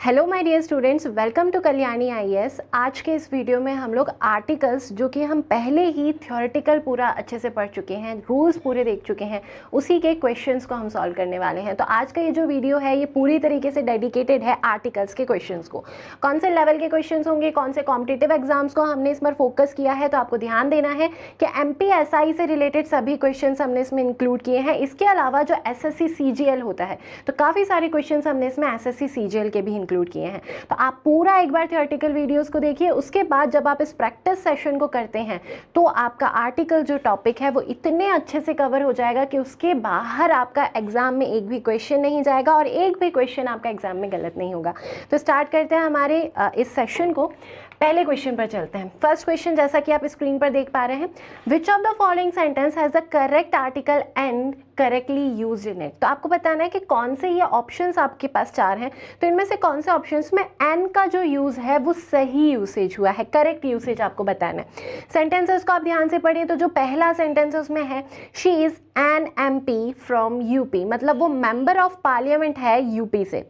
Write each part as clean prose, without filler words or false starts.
Hello my dear students, welcome to Kalyani IAS. आज के इस वीडियो में हम लोग आर्टिकल्स जो कि हम पहले ही थ्योरेटिकल पूरा अच्छे से पढ़ चुके हैं, रूल्स पूरे देख चुके हैं, उसी के क्वेश्चंस को हम सॉल्व करने वाले हैं। तो आज का ये जो वीडियो है ये पूरी तरीके से डेडिकेटेड है आर्टिकल्स के क्वेश्चंस को। कौन से लेवल के क्वेश्चंस होंगे, कौन से कॉम्पिटिटिव एग्जाम्स को हमने इस पर फोकस किया है, तो आपको ध्यान देना है कि MPSI से रिलेटेड सभी क्वेश्चन हमने इसमें इंक्लूड किए हैं। इसके अलावा जो SSC CGL होता है तो काफ़ी सारे क्वेश्चन हमने इसमें SSC CGL के भी इंक्लूड किए हैं। तो आप पूरा एक बार थियोरेटिकल वीडियोस को देखिए, उसके बाद जब आप इस प्रैक्टिस सेशन को करते हैं तो आपका आर्टिकल जो टॉपिक है वो इतने अच्छे से कवर हो जाएगा कि उसके बाहर आपका एग्जाम में एक भी क्वेश्चन नहीं जाएगा और एक भी क्वेश्चन आपका एग्जाम में गलत नहीं होगा। तो स्टार्ट करते हैं हमारे इस सेशन को। पहले क्वेश्चन पर चलते हैं। फर्स्ट क्वेश्चन जैसा कि आप स्क्रीन पर देख पा रहे हैं, which of the following sentence has the correct article and correctly used in it. तो आपको बताना है कि कौन से ये ऑप्शंस आपके पास चार हैं, तो इनमें से कौन से ऑप्शंस में एन का जो यूज है वो सही यूसेज हुआ है, करेक्ट यूसेज आपको बताना है। सेंटेंसेस को आप ध्यान से पढ़िए। तो जो पहला सेंटेंस उसमें है, she is an MP from UP, मतलब वो मेंबर ऑफ पार्लियामेंट है यूपी से।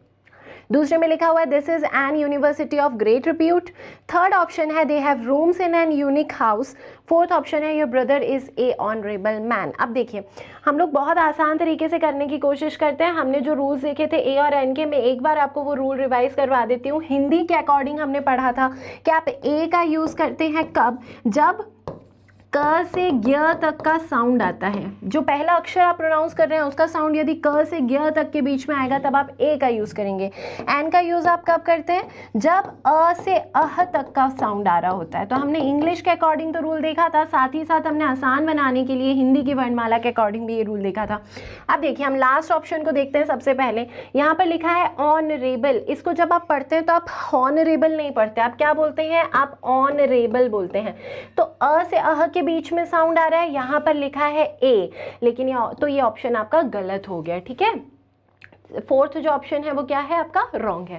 दूसरे में लिखा हुआ है, this is an university of great repute. Third option है, they have rooms in an unique house. Fourth option है, your brother is a honourable man. अब देखिए, हम लोग बहुत आसान तरीके से करने की कोशिश करते हैं। हमने जो रूल्स देखे थे ए और एन के, मैं एक बार आपको वो रूल रिवाइज करवा देती हूँ। हिंदी के अकॉर्डिंग हमने पढ़ा था कि आप ए का यूज करते हैं कब, जब क से ज्ञ तक का साउंड आता है। जो पहला अक्षर आप प्रोनाउंस कर रहे हैं उसका साउंड यदि क से ज्ञ तक के बीच में आएगा तब आप ए का यूज करेंगे। एन का यूज आप कब करते हैं, जब अ से अह तक का साउंड आ रहा होता है। तो हमने इंग्लिश के अकॉर्डिंग तो रूल देखा था, साथ ही साथ हमने आसान बनाने के लिए हिंदी की वर्णमाला के अकॉर्डिंग भी ये रूल देखा था। अब देखिए, हम लास्ट ऑप्शन को देखते हैं। सबसे पहले यहाँ पर लिखा है ऑनरेबल। इसको जब आप पढ़ते हैं तो आप हॉनरेबल नहीं पढ़ते, आप क्या बोलते हैं, आप ऑनरेबल बोलते हैं। तो अ से अह के बीच में साउंड आ रहा है, यहां पर लिखा है ए, लेकिन ये ऑप्शन आपका गलत हो गया। ठीक है, फोर्थ जो ऑप्शन है वो क्या है आपका, रॉन्ग है।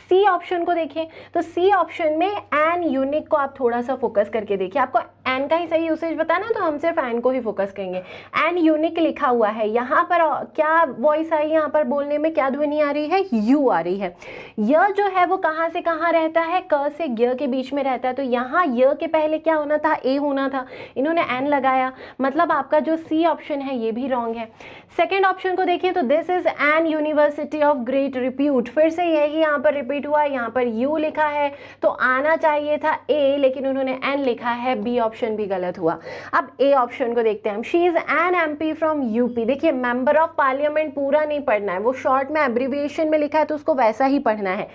सी ऑप्शन को देखिए, तो सी ऑप्शन में एन यूनिक को आप थोड़ा सा फोकस करके देखिए। आपको एन का ही सही यूसेज बताना है तो हम सिर्फ एन को ही फोकस करेंगे। एन यूनिक लिखा हुआ है, यहाँ पर क्या वॉइस आई, यहाँ पर बोलने में क्या ध्वनि आ रही है, यू आ रही है। य जो है वो कहाँ से कहाँ रहता है, क से ज्ञ के बीच में रहता है। तो यहाँ य के पहले क्या होना था, ए होना था, इन्होंने एन लगाया, मतलब आपका जो सी ऑप्शन है ये भी रॉन्ग है। सेकेंड ऑप्शन को देखिए, तो this is an university of great repute, फिर से यही यहाँ पर रिपीट हुआ, यहाँ पर यू लिखा है तो आना चाहिए था ए, लेकिन उन्होंने एन लिखा है। बी ऑप्शन भी गलत हुआ। अब ए ऑप्शन को देखते हैं हम, she is an MP from UP. देखिए, मेंबर ऑफ पार्लियामेंट पूरा नहीं पढ़ना है, वो शॉर्ट में एब्रिविएशन में लिखा है तो उसको वैसा ही पढ़ना है।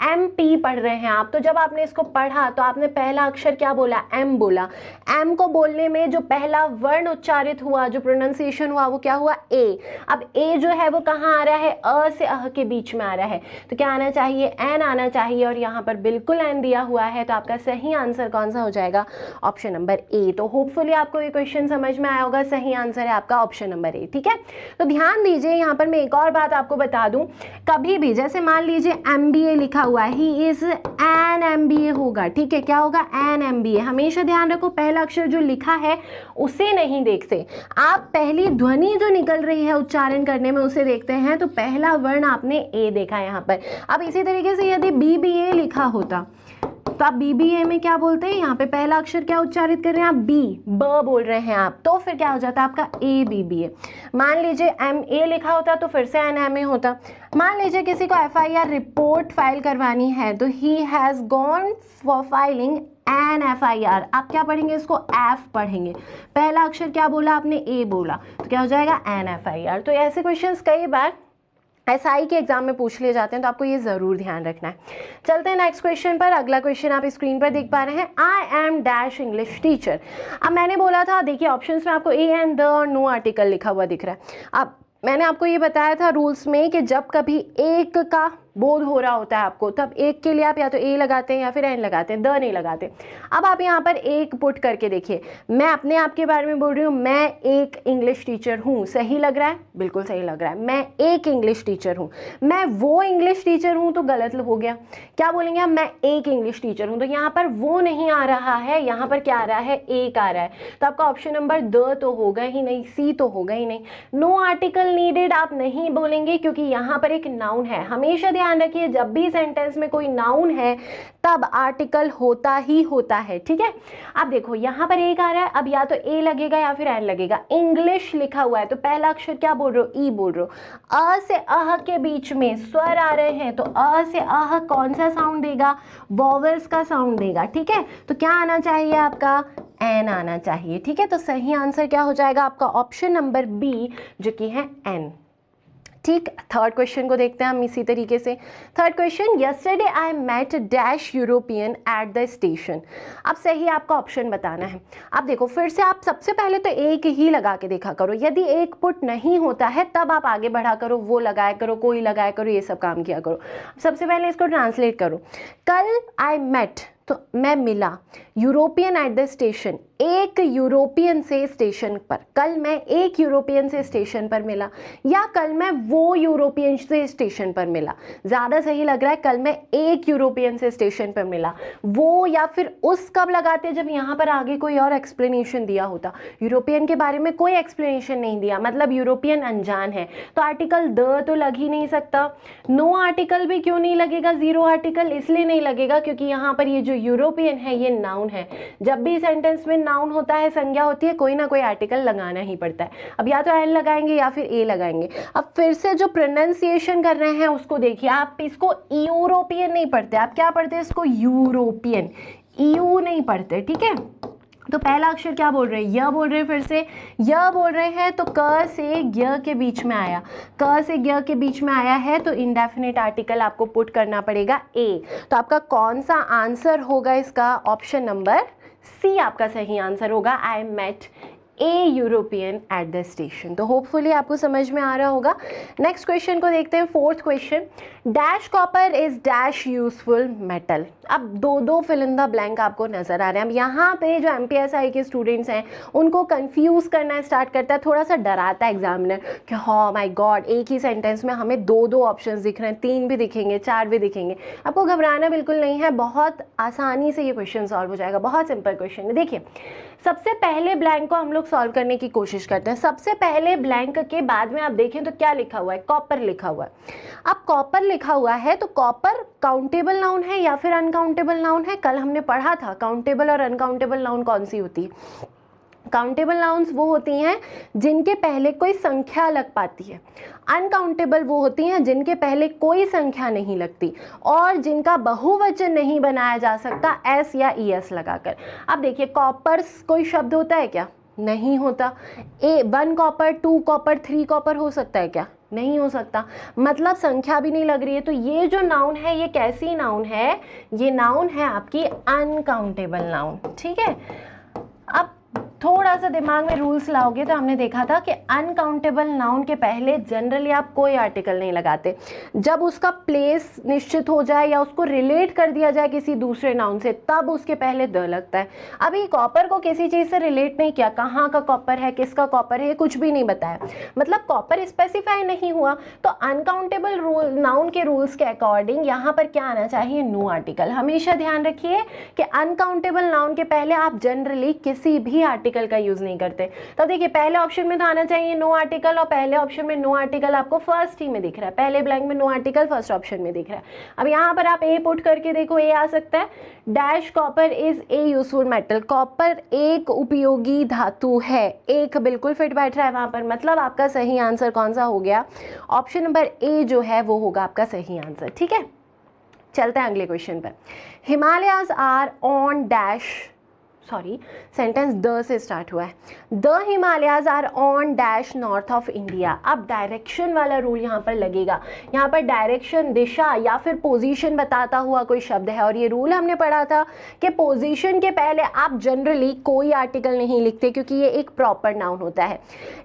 MP पढ़ रहे हैं आप, तो जब आपने इसको पढ़ा तो आपने पहला अक्षर क्या बोला, एम बोला। एम को बोलने में जो पहला वर्ण उच्चारित हुआ, जो प्रोनाउंसिएशन हुआ वो क्या हुआ, ए। अब ए जो है वो कहाँ आ रहा है, अ से अह के बीच में आ रहा है, तो क्या आना चाहिए, एन आना चाहिए, और यहाँ पर बिल्कुल एन दिया हुआ है। तो आपका सही आंसर कौन सा हो जाएगा, ऑप्शन नंबर ए। तो होपफुली आपको ये क्वेश्चन समझ में आया होगा, सही आंसर है आपका ऑप्शन नंबर ए। ठीक है, तो ध्यान दीजिए, यहाँ पर मैं एक और बात आपको बता दूं, कभी भी जैसे मान लीजिए MBA लिखा हुआ है, ही इज एन MBA होगा। ठीक है, क्या होगा, एन MBA। हमेशा ध्यान रखो, पहला अक्षर जो लिखा है उसे नहीं देखते आप, पहली ध्वनि जो निकल रही है उच्चारण करने में उसे देखते हैं। तो पहला वर्ण आपने ए देखा है यहाँ पर। अब इसी तरीके से यदि BBA लिखा होता तो आप BBA में क्या बोलते हैं, यहाँ पे पहला अक्षर क्या उच्चारित कर रहे हैं आप, बी, ब बोल रहे हैं आप, तो फिर क्या हो जाता आपका ABBA। मान लीजिए MA लिखा होता तो फिर से NMA होता। मान लीजिए किसी को FIR रिपोर्ट फाइल करवानी है तो he has gone for filing an FIR, आप क्या पढ़ेंगे, इसको एफ पढ़ेंगे। पहला अक्षर क्या बोला आपने, ए बोला, तो क्या हो जाएगा, एन FIR। तो ऐसे क्वेश्चंस कई बार SI के एग्जाम में पूछ लिए जाते हैं, तो आपको ये जरूर ध्यान रखना है। चलते हैं नेक्स्ट क्वेश्चन पर। अगला क्वेश्चन आप स्क्रीन पर देख पा रहे हैं, I am dash English teacher. अब मैंने बोला था, देखिए ऑप्शंस में आपको ए एंड द और नो आर्टिकल लिखा हुआ दिख रहा है। अब मैंने आपको ये बताया था रूल्स में कि जब कभी एक का बोध हो रहा होता है आपको, तब एक के लिए आप या तो ए लगाते हैं या फिर एन लगाते हैं, द नहीं लगाते। अब आप यहाँ पर एक पुट करके देखिए, मैं अपने आप के बारे में बोल रही हूँ, मैं एक इंग्लिश टीचर हूँ, सही लग रहा है, बिल्कुल सही लग रहा है, मैं एक इंग्लिश टीचर हूँ। मैं वो इंग्लिश टीचर हूँ तो गलत हो गया, क्या बोलेंगे हम, मैं एक इंग्लिश टीचर हूँ, तो यहाँ पर वो नहीं आ रहा है, यहाँ पर क्या आ रहा है, एक आ रहा है। तो आपका ऑप्शन नंबर द तो होगा ही नहीं, सी तो होगा ही नहीं। नो आर्टिकल नीडेड आप नहीं बोलेंगे क्योंकि यहाँ पर एक नाउन है। हमेशा ध्यान ध्यान रखिए, जब भी सेंटेंस में कोई नाउन है तब आर्टिकल होता ही होता है, ठीक है। अब देखो यहाँ पर एक आ रहा है, अब या तो ए लगेगा या फिर एन लगेगा। इंग्लिश लिखा हुआ है तो पहला अक्षर क्या बोल रहे हो, ई बोल रहे हो। अ से अह के बीच में स्वर आ रहे हैं तो अ से अह कौन सा साउंड देगा, वॉवेल्स का साउंड देगा, ठीक है। तो क्या आना चाहिए आपका, एन आना चाहिए, ठीक है। तो सही आंसर क्या हो जाएगा आपका, ऑप्शन नंबर बी जो कि है एन, ठीक। थर्ड क्वेश्चन को देखते हैं हम इसी तरीके से। Third question, yesterday I met dash European at the station. अब सही आपका ऑप्शन बताना है। अब देखो फिर से आप सबसे पहले तो एक ही लगा के देखा करो, यदि एक पुट नहीं होता है तब आप आगे बढ़ा करो, वो लगाया करो, कोई लगाया करो, ये सब काम किया करो। सबसे पहले इसको ट्रांसलेट करो। कल आई मेट तो मैं मिला, यूरोपियन एट द स्टेशन, एक यूरोपियन से स्टेशन पर। कल मैं एक यूरोपियन से स्टेशन पर मिला, या कल मैं वो यूरोपियन से स्टेशन पर मिला। ज़्यादा सही लग रहा है कल मैं एक यूरोपियन से स्टेशन पर मिला। वो या फिर उस कब लगाते जब यहाँ पर आगे कोई और एक्सप्लेनेशन दिया होता। यूरोपियन के बारे में कोई एक्सप्लेनेशन नहीं दिया, मतलब यूरोपियन अनजान है, तो आर्टिकल द तो लग ही नहीं सकता। नो आर्टिकल भी क्यों नहीं लगेगा, जीरो आर्टिकल इसलिए नहीं लगेगा क्योंकि यहाँ पर ये जो यूरोपियन है ये नाउन है। जब भी सेंटेंस में नाउन होता है, संज्ञा होती है, कोई ना कोई आर्टिकल लगाना ही पड़ता है। अब या तो एन लगाएंगे या फिर ए लगाएंगे। अब फिर से जो प्रोनाउंसिएशन कर रहे हैं उसको देखिए, आप इसको यूरोपियन नहीं पढ़ते, आप क्या पढ़ते हैं इसको, यूरोपियन, यू नहीं पढ़ते, ठीक है। तो पहला अक्षर क्या बोल रहे हैं, य बोल रहे हैं, फिर से य बोल रहे हैं, तो क से य के बीच में आया, क से य के बीच में आया है तो इंडेफिनिट आर्टिकल आपको पुट करना पड़ेगा ए। तो आपका कौन सा आंसर होगा इसका, ऑप्शन नंबर सी आपका सही आंसर होगा। I met a European at the station. तो होपफुली आपको समझ में आ रहा होगा। नेक्स्ट क्वेश्चन को देखते हैं, fourth question, dash copper is dash useful metal. अब दो फिल इन द ब्लैंक आपको नजर आ रहे हैं। अब यहाँ पे जो MPSI के स्टूडेंट्स हैं उनको कंफ्यूज करना स्टार्ट करता है, थोड़ा सा डराता है एग्जामिनर कि हाँ माय गॉड एक ही सेंटेंस में हमें दो ऑप्शंस दिख रहे हैं, 3 भी दिखेंगे, 4 भी दिखेंगे। आपको घबराना बिल्कुल नहीं है, बहुत आसानी से ये क्वेश्चन सॉल्व हो जाएगा, बहुत सिंपल क्वेश्चन है। देखिए सबसे पहले ब्लैंक को हम लोग सॉल्व करने की कोशिश करते हैं। सबसे पहले ब्लैंक के बाद में आप देखें तो क्या लिखा हुआ है, कॉपर लिखा हुआ है। अब कॉपर लिखा हुआ है तो कॉपर काउंटेबल नाउन है या फिर अनकाउंटेबल नाउन है। कल हमने पढ़ा था काउंटेबल और अनकाउंटेबल नाउन कौन सी होती है। काउंटेबल नाउन्स वो होती हैं जिनके पहले कोई संख्या लग पाती है, अनकाउंटेबल वो होती हैं जिनके पहले कोई संख्या नहीं लगती और जिनका बहुवचन नहीं बनाया जा सकता एस या ईएस लगाकर। अब देखिए कॉपर कोई शब्द होता है क्या, नहीं होता। 1 कॉपर, 2 कॉपर, 3 कॉपर हो सकता है क्या, नहीं हो सकता, मतलब संख्या भी नहीं लग रही है। तो ये जो नाउन है ये कैसी नाउन है, ये नाउन है आपकी अनकाउंटेबल नाउन, ठीक है। अब थोड़ा सा दिमाग में रूल्स लाओगे तो हमने देखा था कि अनकाउंटेबल नाउन के पहले जनरली आप कोई आर्टिकल नहीं लगाते। जब उसका प्लेस निश्चित हो जाए या उसको रिलेट कर दिया जाए किसी दूसरे नाउन से तब उसके पहले द लगता है। अभी कॉपर को किसी चीज़ से रिलेट नहीं किया, कहाँ का कॉपर है, किसका कॉपर है, कुछ भी नहीं बताया, मतलब कॉपर स्पेसिफाई नहीं हुआ। तो अनकाउंटेबल नाउन के रूल्स के अकॉर्डिंग यहाँ पर क्या आना चाहिए, नो आर्टिकल। हमेशा ध्यान रखिए कि अनकाउंटेबल नाउन के पहले आप जनरली किसी भी आर्टिकल का यूज नहीं करते। तो देखिए पहले ऑप्शन में तो आना चाहिए नो आर्टिकल, और पहले ऑप्शन में नो आर्टिकल आपको फर्स्ट ही में दिख रहा है, पहले ब्लैंक में नो आर्टिकल फर्स्ट ऑप्शन में दिख रहा है। अब यहाँ पर आप ए पुट करके देखो, ए आ सकता है, dash copper is a useful metal. Copper एक उपयोगी धातु है, एक बिल्कुल फिट बैठ रहा है वहां पर, मतलब आपका सही आंसर कौन सा हो गया, ऑप्शन नंबर ए जो है वो होगा आपका सही आंसर, ठीक है। चलते हैं अगले क्वेश्चन पर। Himalayas are on dash, sorry sentence the से स्टार्ट हुआ है, the Himalayas are on dash north of India. अब डायरेक्शन वाला रूल यहाँ पर लगेगा, यहाँ पर डायरेक्शन, दिशा या फिर पोजीशन बताता हुआ कोई शब्द है, और ये रूल हमने पढ़ा था कि पोजीशन के पहले आप जनरली कोई आर्टिकल नहीं लिखते क्योंकि ये एक प्रॉपर नाउन होता है।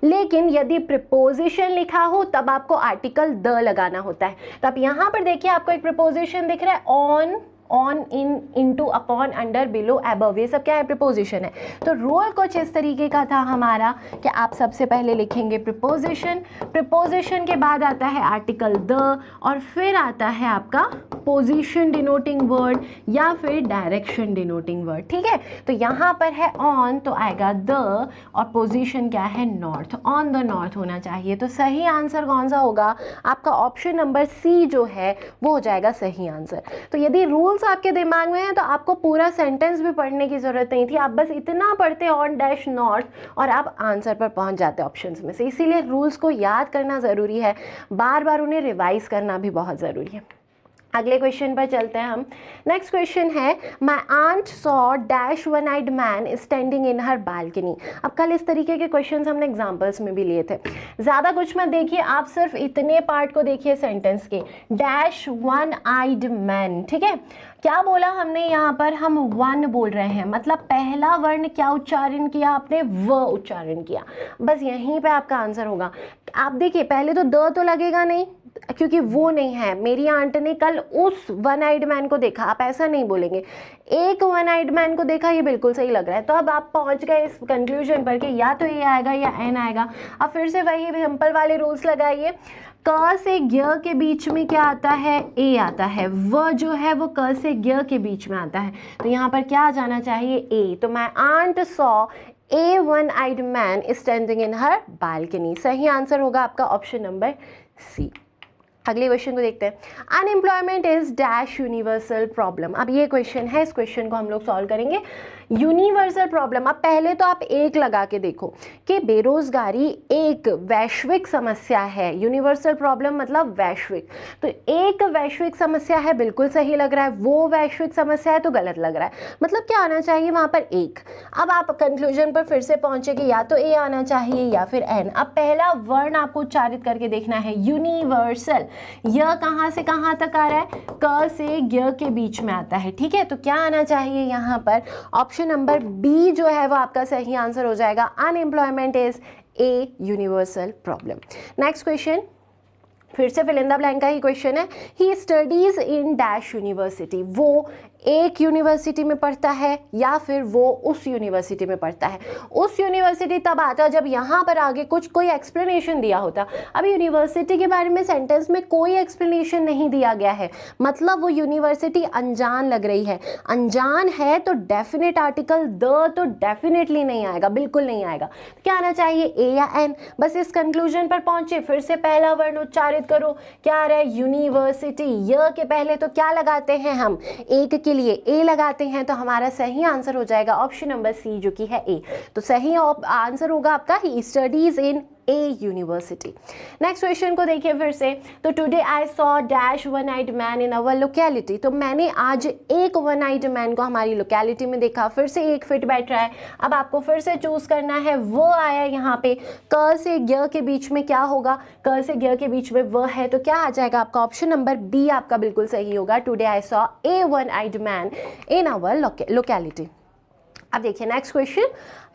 लेकिन यदि प्रिपोजिशन लिखा हो तब आपको आर्टिकल द लगाना होता है। तो आप यहाँ पर देखिए आपको एक प्रिपोजिशन दिख रहा है on on, in, into, upon, under, below, above, ये सब क्या है? प्रीपोजिशन है। तो रूल कुछ इस तरीके का था हमारा कि आप सबसे पहले लिखेंगे प्रीपोजिशन, प्रीपोजिशन के बाद आता है आर्टिकल द, और फिर आता है आपका पोजीशन डिनोटिंग वर्ड या फिर डायरेक्शन डिनोटिंग वर्ड। ठीक है, तो यहाँ पर है ऑन तो आएगा द, और पोजीशन क्या है? नॉर्थ, ऑन द नॉर्थ होना चाहिए। तो सही आंसर कौन सा होगा? आपका ऑप्शन नंबर सी जो है वो हो जाएगा सही आंसर। तो यदि रूल्स आपके दिमाग में हैं तो आपको पूरा सेंटेंस भी पढ़ने की जरूरत नहीं थी, आप बस इतना पढ़ते ऑन डैश नॉर्थ और आप आंसर पर पहुंच जाते ऑप्शंस में से। इसीलिए रूल्स को याद करना ज़रूरी है, बार बार उन्हें रिवाइज करना भी बहुत ज़रूरी है। अगले क्वेश्चन पर चलते हैं हम। नेक्स्ट क्वेश्चन है my aunt saw dash one eyed man standing in her balcony. अब कल इस तरीके के क्वेश्चंस हमने एग्जांपल्स में भी लिए थे। ज़्यादा कुछ मत देखिए, आप सिर्फ इतने पार्ट को देखिए सेंटेंस के, डैश वन आइड मैन। ठीक है, क्या बोला हमने यहाँ पर? हम वन बोल रहे हैं, मतलब पहला वर्ण क्या उच्चारण किया आपने? व उच्चारण किया। बस यहीं पे आपका आंसर होगा। आप देखिए, पहले तो द तो लगेगा नहीं क्योंकि वो नहीं है। मेरी आंट ने कल उस वन आइड मैन को देखा, आप ऐसा नहीं बोलेंगे, एक वन आइड मैन को देखा, ये बिल्कुल सही लग रहा है। तो अब आप पहुंच गए इस कंक्लूजन पर कि या तो ये आएगा या एन आएगा। अब फिर से वही सिंपल वाले रूल्स लगाइए। क से ज्ञ के बीच में क्या आता है? ए आता है। व जो है वो क से ज्ञ के बीच में आता है, तो यहाँ पर क्या आ जाना चाहिए? ए। तो my aunt saw a one eyed man standing in her balcony. सही आंसर होगा आपका ऑप्शन नंबर सी। अगले क्वेश्चन को देखते हैं। Unemployment is dash universal problem. अब ये क्वेश्चन है, इस क्वेश्चन को हम लोग सॉल्व करेंगे। यूनिवर्सल प्रॉब्लम, अब पहले तो आप एक लगा के देखो कि बेरोजगारी एक वैश्विक समस्या है। यूनिवर्सल प्रॉब्लम मतलब वैश्विक, तो एक वैश्विक समस्या है, बिल्कुल सही लग रहा है। वो वैश्विक समस्या है तो गलत लग रहा है। मतलब क्या आना चाहिए वहां पर? एक। अब आप कंक्लूजन पर फिर से पहुंचे कि या तो ए आना चाहिए या फिर एन। अब पहला वर्ण आपको उच्चारित करके देखना है, यूनिवर्सल। यह कहां से कहां तक आ रहा है? क से ज्ञ के बीच में आता है। ठीक है, तो क्या आना चाहिए यहाँ पर? ऑप्शन नंबर बी जो है वो आपका सही आंसर हो जाएगा। Unemployment is a universal problem. Next question, फिर से फिल इन द ब्लैंक का ही क्वेश्चन है। ही स्टडीज इन डैश यूनिवर्सिटी। वो एक यूनिवर्सिटी में पढ़ता है या फिर वो उस यूनिवर्सिटी में पढ़ता है? उस यूनिवर्सिटी तब आता जब यहाँ पर आगे कोई एक्सप्लेनेशन दिया होता। अब यूनिवर्सिटी के बारे में सेंटेंस में कोई एक्सप्लेनेशन नहीं दिया गया है, मतलब वो यूनिवर्सिटी अनजान लग रही है। अनजान है तो डेफिनेट आर्टिकल द तो डेफिनेटली नहीं आएगा, बिल्कुल नहीं आएगा। तो क्या आना चाहिए? ए या एन। बस इस कंक्लूजन पर पहुंचे, फिर से पहला वर्ण उच्चारित करो। क्या आ रहा है? यूनिवर्सिटी। य के पहले तो क्या लगाते हैं हम? एक के लिए ए लगाते हैं, तो हमारा सही आंसर हो जाएगा ऑप्शन नंबर सी जो कि है ए। तो सही आंसर होगा आपका he studies in a university. Next question को देखिए फिर से। तो today I saw dash one eyed man in our locality. तो मैंने आज एक वन आइड मैन को हमारी लोकेलिटी में देखा। फिर से एक फिट बैठ रहा है। अब आपको फिर से चूज करना है। वो आया यहाँ पे, क से ज्ञ के बीच में क्या होगा? क से ज्ञ के बीच में व है, तो क्या आ जाएगा आपका? ऑप्शन नंबर बी आपका बिल्कुल सही होगा। Today I saw a one eyed man in our locality. अब देखिए next question,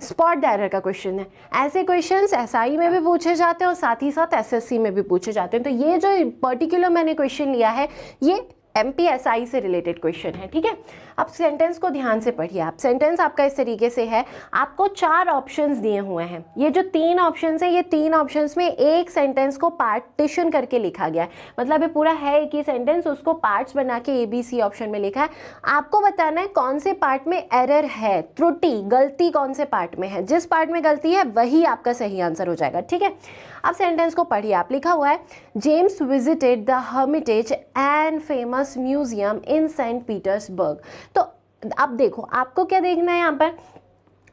spot the error का क्वेश्चन है। ऐसे क्वेश्चंस एसआई में भी पूछे जाते हैं और साथ ही साथ एसएससी में भी पूछे जाते हैं। तो ये जो पर्टिकुलर मैंने क्वेश्चन लिया है ये एमपीएसआई से रिलेटेड क्वेश्चन है। ठीक है, अब सेंटेंस को ध्यान से पढ़िए आप। सेंटेंस आपका इस तरीके से है, आपको 4 ऑप्शंस दिए हुए हैं। ये जो 3 ऑप्शंस हैं, ये 3 ऑप्शंस में एक सेंटेंस को पार्टीशन करके लिखा गया है। मतलब ये पूरा है एक ही सेंटेंस, उसको पार्ट्स बना के ABC ऑप्शन में लिखा है। आपको बताना है कौन से पार्ट में एरर है, त्रुटि, गलती कौन से पार्ट में है। जिस पार्ट में गलती है वही आपका सही आंसर हो जाएगा। ठीक है, अब सेंटेंस को पढ़िए आप। लिखा हुआ है, James visited the Hermitage and famous museum in Saint Petersburg. तो अब देखो आपको क्या देखना है यहाँ पर,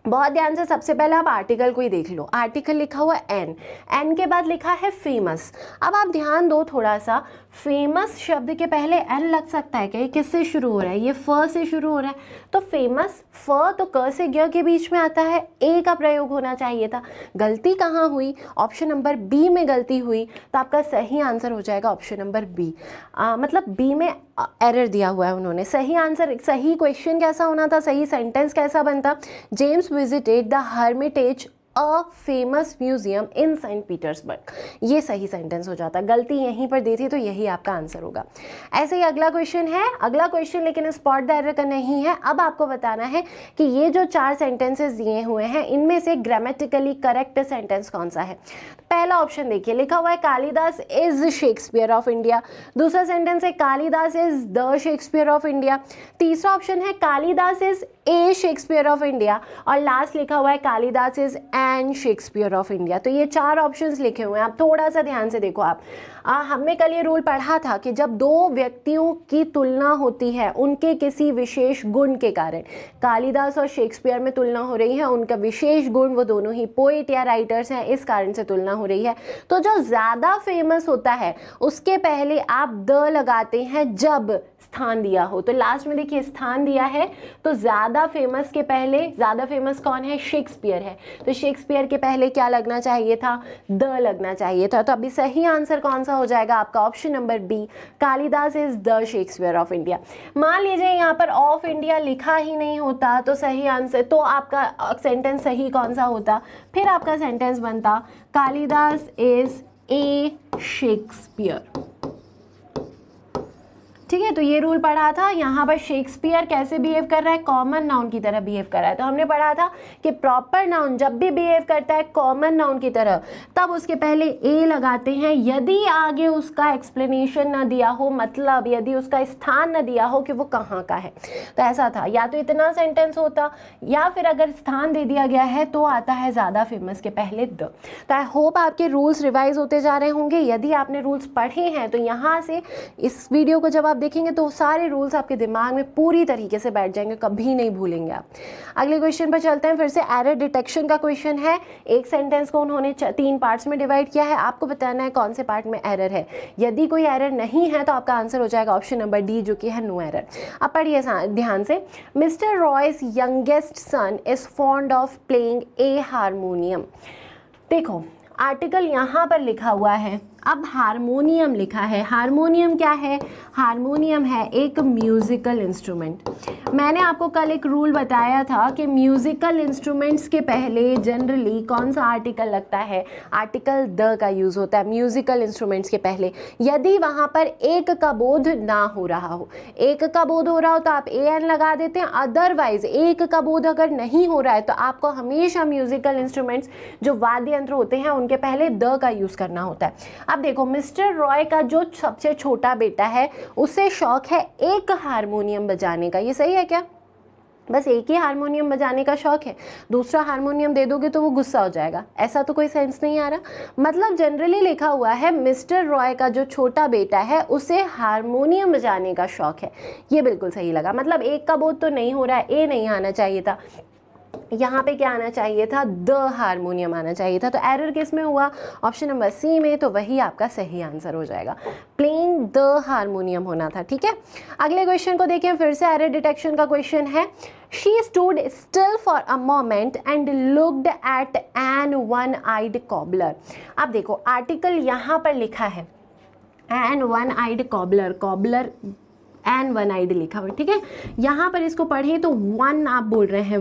बहुत ध्यान से। सबसे पहले आप आर्टिकल को ही देख लो। आर्टिकल लिखा हुआ एन, एन के बाद लिखा है फेमस। अब आप ध्यान दो थोड़ा सा, फेमस शब्द के पहले एन लग सकता है क्या? ये किससे शुरू हो रहा है? ये फ से शुरू हो रहा है, तो फेमस फ तो क से ज्ञ के बीच में आता है, ए का प्रयोग होना चाहिए था। गलती कहाँ हुई? ऑप्शन नंबर बी में गलती हुई, तो आपका सही आंसर हो जाएगा ऑप्शन नंबर बी। मतलब बी में एरर दिया हुआ है उन्होंने। सही आंसर, सही क्वेश्चन कैसा होना था, सही सेंटेंस कैसा बनता? James visited the Hermitage a famous museum in Saint Petersburg. ये सही सेंटेंस हो जाता, गलती यहीं पर दी थी तो यही आपका आंसर होगा। ऐसे ही अगला क्वेश्चन है, अगला क्वेश्चन लेकिन स्पॉट द एरर का नहीं है। अब आपको बताना है कि ये जो 4 सेंटेंसेस दिए हुए हैं इनमें से ग्रामेटिकली करेक्ट सेंटेंस कौन सा है। पहला ऑप्शन देखिए, लिखा हुआ है Kalidas is Shakespeare of India. दूसरा सेंटेंस है Kalidas is the Shakespeare of India. तीसरा ऑप्शन है Kalidas is a Shakespeare of India. और लास्ट लिखा हुआ है Kalidas is an Shakespeare of India. तो ये 4 ऑप्शंस लिखे हुए हैं, आप थोड़ा सा ध्यान से देखो। आप हमने कल ये रूल पढ़ा था कि जब 2 व्यक्तियों की तुलना होती है उनके किसी विशेष गुण के कारण, कालिदास और शेक्सपियर में तुलना हो रही है, उनका विशेष गुण, वो दोनों ही पोएट या राइटर्स हैं, इस कारण से तुलना हो रही है, तो जो ज़्यादा फेमस होता है उसके पहले आप द लगाते हैं जब स्थान दिया हो। तो लास्ट में देखिए स्थान दिया है, तो ज़्यादा फेमस के पहले, ज़्यादा फेमस कौन है, शेक्सपियर है, तो शेक्सपियर के पहले क्या लगना चाहिए था, द लगना चाहिए था। तो अभी सही आंसर कौन सा हो जाएगा आपका, option number B, Kalidas is the Shakespeare of India. मान लीजिए यहाँ पर ऑफ इंडिया लिखा ही नहीं होता तो सही आंसर, तो आपका सेंटेंस सही कौन सा होता, फिर आपका सेंटेंस बनता कालिदास इज ए शेक्सपियर। ठीक है, तो ये रूल पढ़ा था। यहाँ पर शेक्सपियर कैसे बिहेव कर रहा है, कॉमन नाउन की तरह बिहेव कर रहा है। तो हमने पढ़ा था कि प्रॉपर नाउन जब भी बिहेव करता है कॉमन नाउन की तरह, तब उसके पहले ए लगाते हैं यदि आगे उसका एक्सप्लेनेशन ना दिया हो, मतलब यदि उसका स्थान ना दिया हो कि वो कहाँ का है। तो ऐसा था, या तो इतना सेंटेंस होता, या फिर अगर स्थान दे दिया गया है तो आता है ज़्यादा फेमस के पहले द। तो आई होप आपके रूल्स रिवाइज होते जा रहे होंगे। यदि आपने रूल्स पढ़े हैं तो यहाँ से इस वीडियो को जब आप देखेंगे तो सारे रूल्स आपके दिमाग में पूरी तरीके से बैठ जाएंगे, कभी नहीं भूलेंगे आप। अगले क्वेश्चन पर चलते हैं। फिर से एरर डिटेक्शन का क्वेश्चन है। एक सेंटेंस को उन्होंने 3 पार्ट्स में डिवाइड किया है, आपको बताना है कौन से पार्ट में एरर है। यदि कोई एरर नहीं है तो आपका आंसर हो जाएगा ऑप्शन नंबर डी, जो कि है नो एरर। अब पढ़िए ध्यान से, mister Royce youngest son is fond of playing a harmonium. देखो आर्टिकल यहाँ पर लिखा हुआ है, अब हारमोनियम लिखा है। हारमोनियम क्या है, हारमोनियम है एक म्यूज़िकल इंस्ट्रूमेंट। मैंने आपको कल एक रूल बताया था कि म्यूज़िकल इंस्ट्रूमेंट्स के पहले जनरली कौन सा आर्टिकल लगता है, आर्टिकल द का यूज़ होता है म्यूज़िकल इंस्ट्रूमेंट्स के पहले, यदि वहाँ पर एक का बोध ना हो रहा हो। एक का बोध हो रहा हो तो आप ए एन लगा देते हैं, अदरवाइज एक का बोध अगर नहीं हो रहा है तो आपको हमेशा म्यूज़िकल इंस्ट्रूमेंट्स जो वाद्य यंत्र होते हैं उनके पहले द का यूज़ करना होता है। अब देखो मिस्टर रॉय का जो सबसे छोटा बेटा है उसे शौक है एक हारमोनियम बजाने का। ये सही है क्या, बस एक ही हारमोनियम बजाने का शौक है, दूसरा हारमोनियम दे दोगे तो वो गुस्सा हो जाएगा, ऐसा तो कोई सेंस नहीं आ रहा। मतलब जनरली लिखा हुआ है मिस्टर रॉय का जो छोटा बेटा है उसे हारमोनियम बजाने का शौक है। ये बिल्कुल सही लगा, मतलब एक का बोध तो नहीं हो रहा है, ए नहीं आना चाहिए था, यहाँ पे क्या आना चाहिए था, द हारमोनियम आना चाहिए था। तो एरर किस में हुआ, ऑप्शन नंबर सी में, तो वही आपका सही आंसर हो जाएगा, प्लेइंग द हारमोनियम होना था। ठीक है, अगले क्वेश्चन को देखें। फिर से एरर डिटेक्शन का क्वेश्चन है। She stood still for a moment and looked at an one eyed cobbler. अब देखो आर्टिकल यहाँ पर लिखा है an one eyed cobbler, cobbler an one eyed लिखा हुआ है। ठीक है, यहाँ पर इसको पढ़ें तो वन आप बोल रहे हैं,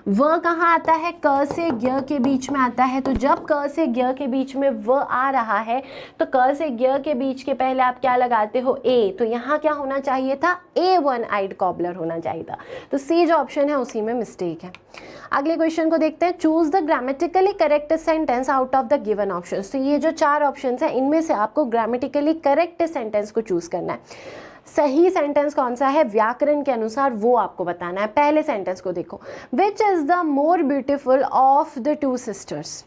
व कहाँ आता है, क से ज्ञ के बीच में आता है। तो जब क से ज्ञ के बीच में व आ रहा है तो क से ज्ञ के बीच के पहले आप क्या लगाते हो, ए। तो यहाँ क्या होना चाहिए था, ए वन आइड कॉबलर होना चाहिए था। तो सी जो ऑप्शन है उसी में मिस्टेक है। अगले क्वेश्चन को देखते हैं। Choose the grammatically correct sentence out of the given options. तो ये जो 4 ऑप्शंस हैं इनमें से आपको ग्रामेटिकली करेक्ट सेंटेंस को चूज करना है। सही सेंटेंस कौन सा है व्याकरण के अनुसार वो आपको बताना है। पहले सेंटेंस को देखो, which is the more beautiful of the 2 sisters.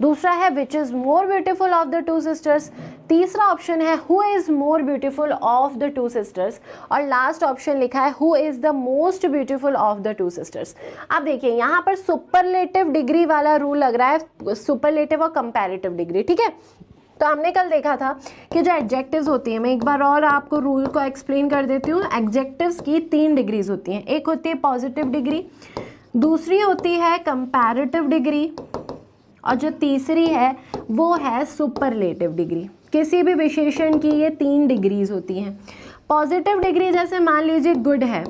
दूसरा है which is more beautiful of the 2 sisters. तीसरा ऑप्शन है who is more beautiful of the 2 sisters. और लास्ट ऑप्शन लिखा है who is the most beautiful of the 2 sisters. अब देखिए यहाँ पर सुपरलेटिव डिग्री वाला रूल लग रहा है, सुपरलेटिव और कंपैरेटिव डिग्री। ठीक है, तो हमने कल देखा था कि जो एडजेक्टिव्स होती हैं, मैं एक बार और आपको रूल को एक्सप्लेन कर देती हूँ। एडजेक्टिव्स की 3 डिग्रीज होती हैं, एक होती है पॉजिटिव डिग्री, दूसरी होती है कंपैरेटिव डिग्री, और जो तीसरी है वो है सुपरलेटिव डिग्री। किसी भी विशेषण की ये 3 डिग्रीज होती हैं। पॉजिटिव डिग्री जैसे मान लीजिए गुड है,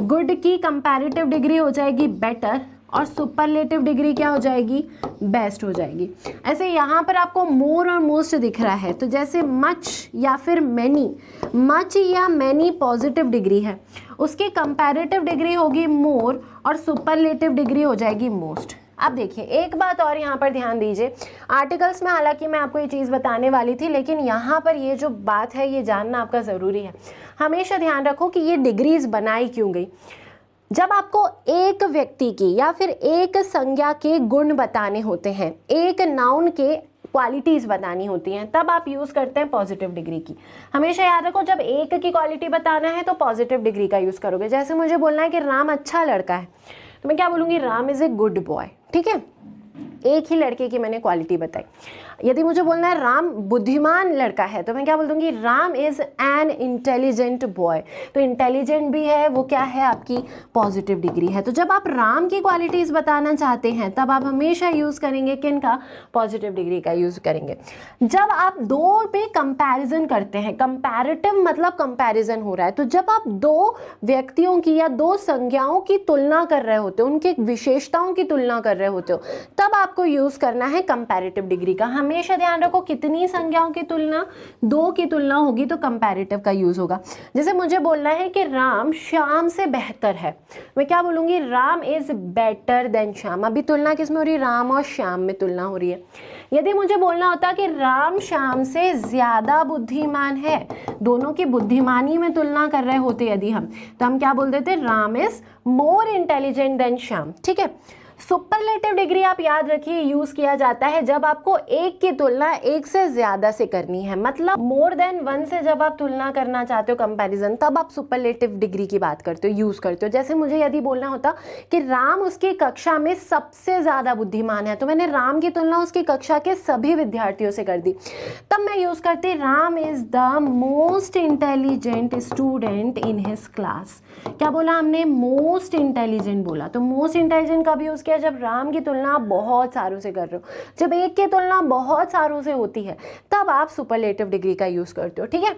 गुड की कंपैरेटिव डिग्री हो जाएगी बेटर, और सुपरलेटिव डिग्री क्या हो जाएगी, बेस्ट हो जाएगी। ऐसे यहाँ पर आपको मोर और मोस्ट दिख रहा है, तो जैसे मच या फिर मैनी, मच या मैनी पॉजिटिव डिग्री है, उसकी कंपैरेटिव डिग्री होगी मोर और सुपरलेटिव डिग्री हो जाएगी मोस्ट। अब देखिए एक बात और यहाँ पर ध्यान दीजिए, आर्टिकल्स में हालांकि मैं आपको ये चीज़ बताने वाली थी, लेकिन यहाँ पर ये जो बात है ये जानना आपका ज़रूरी है। हमेशा ध्यान रखो कि ये डिग्रीज बनाई क्यों गई। जब आपको एक व्यक्ति की या फिर एक संज्ञा के गुण बताने होते हैं, एक नाउन के क्वालिटीज़ बतानी होती हैं, तब आप यूज़ करते हैं पॉजिटिव डिग्री की। हमेशा याद रखो जब एक की क्वालिटी बताना है तो पॉजिटिव डिग्री का यूज़ करोगे। जैसे मुझे बोलना है कि राम अच्छा लड़का है, तो मैं क्या बोलूँगी, Ram is a good boy. ठीक है, एक ही लड़के की मैंने क्वालिटी बताई। यदि मुझे बोलना है राम बुद्धिमान लड़का है, तो मैं क्या बोल दूंगी, Ram is an intelligent boy. तो इंटेलिजेंट भी है, वो क्या है, आपकी पॉजिटिव डिग्री है। तो जब आप राम की क्वालिटीज़ बताना चाहते हैं तब आप हमेशा यूज़ करेंगे किन का, पॉजिटिव डिग्री का यूज़ करेंगे। जब आप दो पे कंपैरिजन करते हैं, कंपैरेटिव मतलब कंपैरिजन हो रहा है, तो जब आप दो व्यक्तियों की या दो संज्ञाओं की तुलना कर रहे होते हो, उनके विशेषताओं की तुलना कर रहे होते हो, तब आपको यूज़ करना है कंपैरेटिव डिग्री का। हमेशा ध्यान रखो कितनी संज्ञाओं की तुलना, दो की तुलना होगी तो कंपैरेटिव का यूज होगा। जैसे मुझे बोलना है कि राम श्याम से बेहतर है, मैं क्या बोलूंगी, Ram is better than Shyam. अभी तुलना किस में हो रही है, राम और श्याम में तुलना हो रही है। यदि मुझे बोलना होता कि राम श्याम से ज्यादा बुद्धिमान है, दोनों की बुद्धिमानी में तुलना कर रहे होते यदि हम, तो हम क्या बोल देते, Ram is more intelligent then Shyam. ठीक है, सुपरलेटिव डिग्री आप याद रखिए यूज किया जाता है जब आपको एक की तुलना एक से ज्यादा से करनी है, मतलब मोर देन वन से जब आप तुलना करना चाहते हो, कंपैरिजन, तब आप सुपरलेटिव डिग्री की बात करते हो, यूज करते हो। जैसे मुझे यदि बोलना होता कि राम उसकी कक्षा में सबसे ज्यादा बुद्धिमान है, तो मैंने राम की तुलना उसकी कक्षा के सभी विद्यार्थियों से कर दी, तब मैं यूज करती Ram is the most intelligent student in his class. क्या बोला हमने, मोस्ट इंटेलिजेंट बोला। तो मोस्ट इंटेलिजेंट का भी यूज किया जब राम की तुलना आप बहुत सारों से कर रहे हो। जब एक की तुलना बहुत सारों से होती है तब आप सुपरलेटिव डिग्री का यूज करते हो। ठीक है,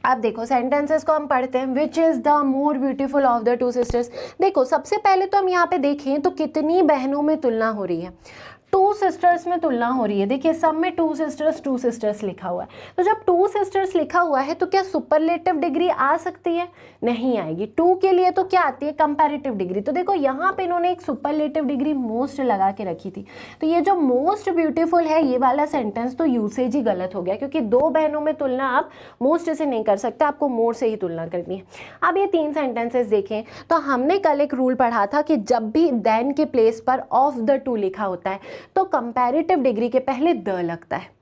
अब देखो सेंटेंसेस को हम पढ़ते हैं। Which is the more beautiful of the two sisters. देखो सबसे पहले तो हम यहाँ पे देखें तो कितनी बहनों में तुलना हो रही है, टू सिस्टर्स में तुलना हो रही है। देखिए सब में टू सिस्टर्स लिखा हुआ है, तो जब टू सिस्टर्स लिखा हुआ है तो क्या सुपरलेटिव डिग्री आ सकती है, नहीं आएगी। टू के लिए तो क्या आती है, कंपैरेटिव डिग्री। तो देखो यहाँ पे इन्होंने एक सुपरलेटिव डिग्री मोस्ट लगा के रखी थी, तो ये जो मोस्ट ब्यूटीफुल है ये वाला सेंटेंस तो यूसेज ही गलत हो गया, क्योंकि दो बहनों में तुलना आप मोस्ट से नहीं कर सकते, आपको मोर से ही तुलना करनी है। अब ये तीन सेंटेंसेस देखें तो हमने कल एक रूल पढ़ा था कि जब भी देन के प्लेस पर ऑफ द टू लिखा होता है तो कंपैरेटिव डिग्री के पहले द लगता है।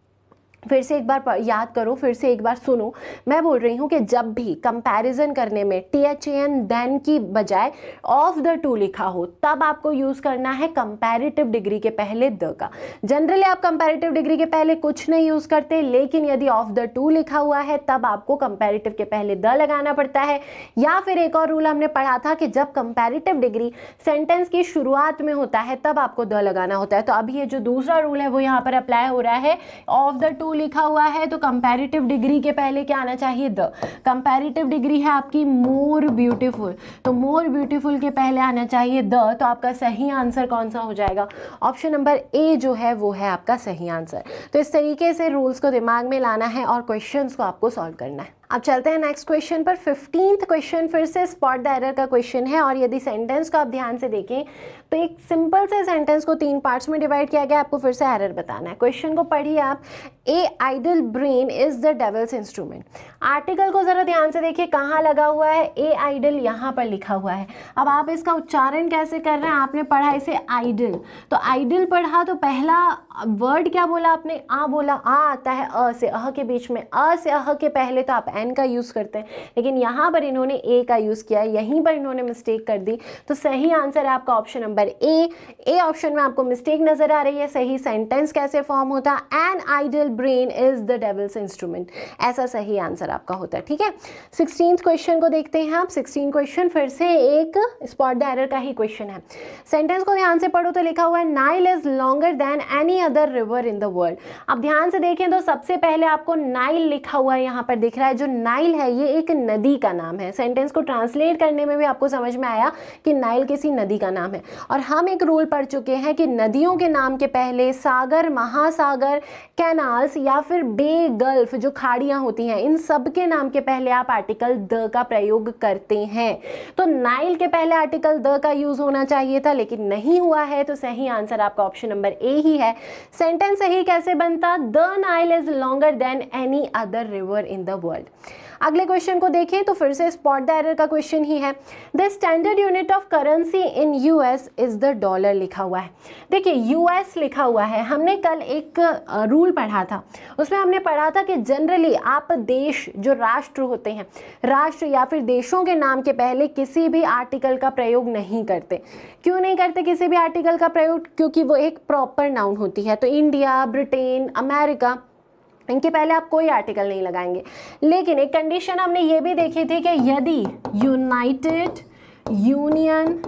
फिर से एक बार याद करो, फिर से एक बार सुनो। मैं बोल रही हूँ कि जब भी कंपैरिजन करने में THAN देन की बजाय ऑफ द टू लिखा हो तब आपको यूज करना है कंपैरेटिव डिग्री के पहले द का। जनरली आप कंपैरेटिव डिग्री के पहले कुछ नहीं यूज करते, लेकिन यदि ऑफ द टू लिखा हुआ है तब आपको कंपैरेटिव के पहले द लगाना पड़ता है। या फिर एक और रूल हमने पढ़ा था कि जब कंपैरेटिव डिग्री सेंटेंस की शुरुआत में होता है तब आपको द लगाना होता है। तो अभी ये जो दूसरा रूल है वो यहाँ पर अप्लाई हो रहा है। ऑफ द टू लिखा हुआ है तो कंपैरेटिव डिग्री के पहले क्या आना चाहिए, द। कंपैरेटिव डिग्री है आपकी मोर ब्यूटीफुल, तो मोर ब्यूटीफुल के पहले आना चाहिए द। तो आपका सही आंसर कौन सा हो जाएगा, ऑप्शन नंबर ए जो है वो है आपका सही आंसर। तो इस तरीके से रूल्स को दिमाग में लाना है और क्वेश्चंस को आपको सॉल्व करना है। अब चलते हैं नेक्स्ट क्वेश्चन पर। 15th क्वेश्चन फिर से स्पॉट द एरर का क्वेश्चन है, और यदि सेंटेंस को आप ध्यान से देखें तो एक सिंपल से सेंटेंस को 3 पार्ट्स में डिवाइड किया गया, आपको फिर से एरर बताना है। क्वेश्चन को पढ़िए आप। A idle brain is the devil's instrument. Article को जरा ध्यान से देखिए कहाँ लगा हुआ है, ए आइडल यहाँ पर लिखा हुआ है। अब आप इसका उच्चारण कैसे कर रहे हैं, आपने पढ़ा इसे आइडल, तो आइडल पढ़ा तो पहला वर्ड क्या बोला आपने, आ बोला, आ आता है अ से, अह के बीच में, अ से अह के पहले तो आप एन का यूज करते हैं, लेकिन यहाँ पर इन्होंने ए का यूज किया है, यहीं पर इन्होंने मिस्टेक कर दी। तो सही आंसर है आपका ऑप्शन नंबर ए। ऑप्शन में आपको मिस्टेक नजर आ रही है। सही सेंटेंस कैसे फॉर्म होता, an idle brain is the devil's instrument, ऐसा सही आंसर आपका होता है। ठीक है, 16th क्वेश्चन को देखते हैं आप। 16 क्वेश्चन फिर से एक स्पॉट द एरर का ही क्वेश्चन है। सेंटेंस को ध्यान से पढ़ो तो लिखा हुआ है Nile is longer than any other river in the world. अब ध्यान से देखें तो सबसे पहले आपको नाइल लिखा हुआ है यहाँ पर दिख रहा है। जो नाइल है ये एक नदी का नाम है। सेंटेंस को ट्रांसलेट करने में भी आपको समझ में आया कि नाइल किसी नदी का नाम है। और हम एक रूल पढ़ चुके हैं कि नदियों के नाम के पहले सागर, महासागर, कैनाल्स या फिर बे, गल्फ जो खाड़ियां होती हैं, इन सब के नाम के पहले आप आर्टिकल द का प्रयोग करते हैं। तो नाइल के पहले आर्टिकल द का यूज होना चाहिए था, लेकिन नहीं हुआ है, तो सही आंसर आपका ऑप्शन नंबर ए ही है। सेंटेंस सही कैसे बनता? The Nile is longer than any other river in the world. अगले क्वेश्चन को देखें तो फिर से स्पॉट द एरर का क्वेश्चन ही है। The standard unit of currency in US is the dollar लिखा हुआ है। देखिए यूएस लिखा हुआ है, हमने कल एक रूल पढ़ा था, उसमें हमने पढ़ा था कि जनरली आप देश जो राष्ट्र होते हैं, राष्ट्र या फिर देशों के नाम के पहले किसी भी आर्टिकल का प्रयोग नहीं करते। क्यों नहीं करते किसी भी आर्टिकल का प्रयोग? क्योंकि वो एक प्रॉपर नाउन होती है। तो इंडिया, ब्रिटेन, अमेरिका, इनके पहले आप कोई आर्टिकल नहीं लगाएंगे। लेकिन एक कंडीशन हमने ये भी देखी थी कि यदि यूनाइटेड, यूनियन,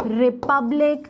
रिपब्लिक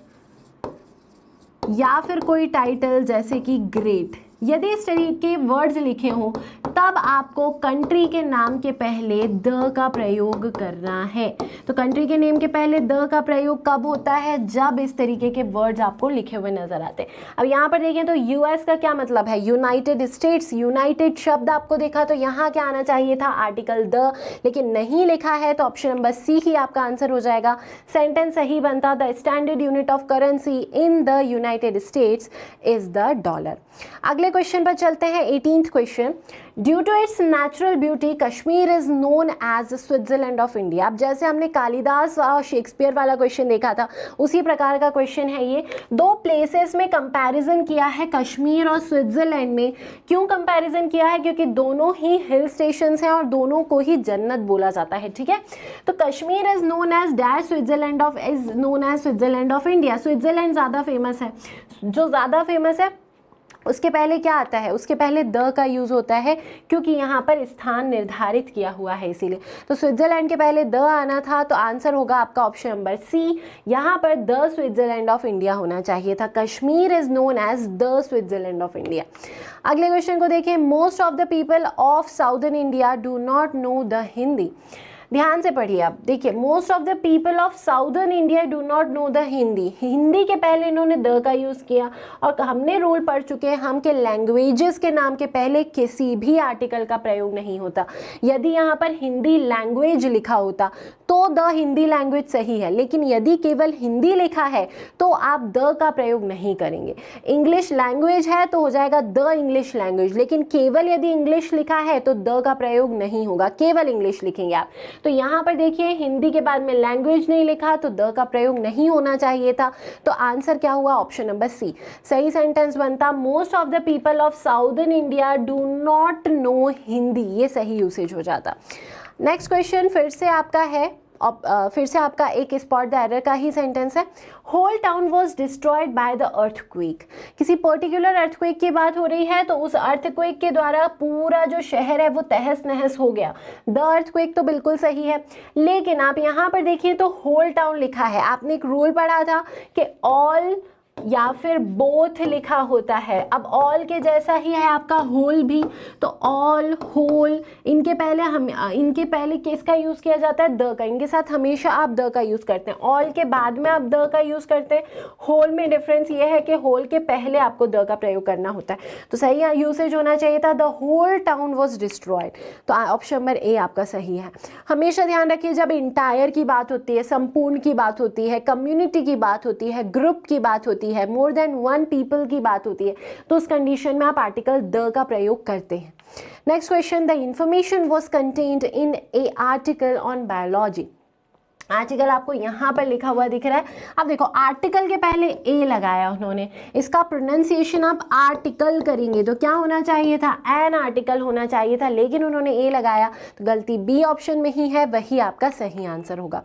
या फिर कोई टाइटल जैसे कि ग्रेट, यदि इस तरीके के वर्ड्स लिखे हों तब आपको कंट्री के नाम के पहले द का प्रयोग करना है। तो कंट्री के नेम के पहले द का प्रयोग कब होता है? जब इस तरीके के वर्ड्स आपको लिखे हुए नजर आते हैं। अब यहाँ पर देखें तो यूएस का क्या मतलब है? United states. यूनाइटेड शब्द आपको देखा तो यहाँ क्या आना चाहिए था? आर्टिकल द, लेकिन नहीं लिखा है, तो ऑप्शन नंबर सी ही आपका आंसर हो जाएगा। सेंटेंस सही बनता the standard unit of currency in the United States is the dollar. अगले क्वेश्चन पर चलते हैं, 18th question. Due to its natural beauty Kashmir is known as Switzerland of India. अब जैसे हमने कालिदास और शेक्सपियर वाला क्वेश्चन देखा था, उसी प्रकार का क्वेश्चन है ये। दो प्लेसेस में कंपैरिजन किया है, कश्मीर और स्विट्जरलैंड में। क्यों कंपैरिजन किया है? क्योंकि दोनों ही हिल स्टेशंस हैं और दोनों को ही जन्नत बोला जाता है। ठीक है, तो Kashmir is known as dash, Switzerland of is known as Switzerland of India. Switzerland ज़्यादा फेमस है। जो ज़्यादा फेमस है उसके पहले क्या आता है? उसके पहले द का यूज़ होता है, क्योंकि यहाँ पर स्थान निर्धारित किया हुआ है इसीलिए। तो स्विट्जरलैंड के पहले द आना था, तो आंसर होगा आपका ऑप्शन नंबर सी। यहाँ पर द स्विट्जरलैंड ऑफ इंडिया होना चाहिए था। Kashmir is known as the Switzerland of India. अगले क्वेश्चन को देखें। Most of the people of southern India do not know the Hindi. ध्यान से पढ़िए आप, देखिए most of the people of southern India do not know the Hindi. Hindi के पहले इन्होंने द का यूज़ किया, और हमने रूल पढ़ चुके हैं हम के लैंग्वेजेस के नाम के पहले किसी भी आर्टिकल का प्रयोग नहीं होता। यदि यहाँ पर हिंदी लैंग्वेज लिखा होता तो द हिंदी लैंग्वेज सही है, लेकिन यदि केवल हिंदी लिखा है तो आप द का प्रयोग नहीं करेंगे। इंग्लिश लैंग्वेज है तो हो जाएगा द इंग्लिश लैंग्वेज, लेकिन केवल यदि इंग्लिश लिखा है तो द का प्रयोग नहीं होगा, केवल इंग्लिश लिखेंगे आप। तो यहाँ पर देखिए हिंदी के बाद में लैंग्वेज नहीं लिखा तो द का प्रयोग नहीं होना चाहिए था। तो आंसर क्या हुआ? Option number C. सही सेंटेंस बनता most of the people of southern India do not know Hindi, ये सही यूसेज हो जाता। नेक्स्ट क्वेश्चन फिर से आपका है, फिर से आपका एक स्पॉट द एरर का ही सेंटेंस है। Whole town was destroyed by the earthquake. किसी पर्टिकुलर अर्थक्वेक की बात हो रही है, तो उस अर्थक्वेक के द्वारा पूरा जो शहर है वो तहस नहस हो गया। द अर्थक्वेक तो बिल्कुल सही है, लेकिन आप यहाँ पर देखिए तो होल टाउन लिखा है। आपने एक रूल पढ़ा था कि ऑल या फिर बोथ लिखा होता है। अब ऑल के जैसा ही है आपका होल भी, तो ऑल, होल, इनके पहले किसका यूज़ किया जाता है? द का। इनके साथ हमेशा आप द का यूज़ करते हैं। ऑल के बाद में आप द का यूज़ करते हैं। होल में डिफरेंस ये है कि होल के पहले आपको द का प्रयोग करना होता है। तो सही यूसेज होना चाहिए था the whole town was destroyed. तो ऑप्शन नंबर ए आपका सही है। हमेशा ध्यान रखिए जब इंटायर की बात होती है, संपूर्ण की बात होती है, कम्युनिटी की बात होती है, ग्रुप की बात होती है, मोर देन वन पीपल की बात होती है, तो उस कंडीशन में आप आर्टिकल द का प्रयोग करते हैं। Next question, the information was contained in A article on biology. Article आपको यहाँ पर लिखा हुआ दिख रहा है। अब देखो आर्टिकल के पहले ए लगाया उन्होंने, इसका प्रोनाउंसिएशन आप आर्टिकल करेंगे तो क्या होना चाहिए था, एन आर्टिकल होना चाहिए था, लेकिन उन्होंने ए लगाया तो गलती बी ऑप्शन में ही है, वही आपका सही आंसर होगा।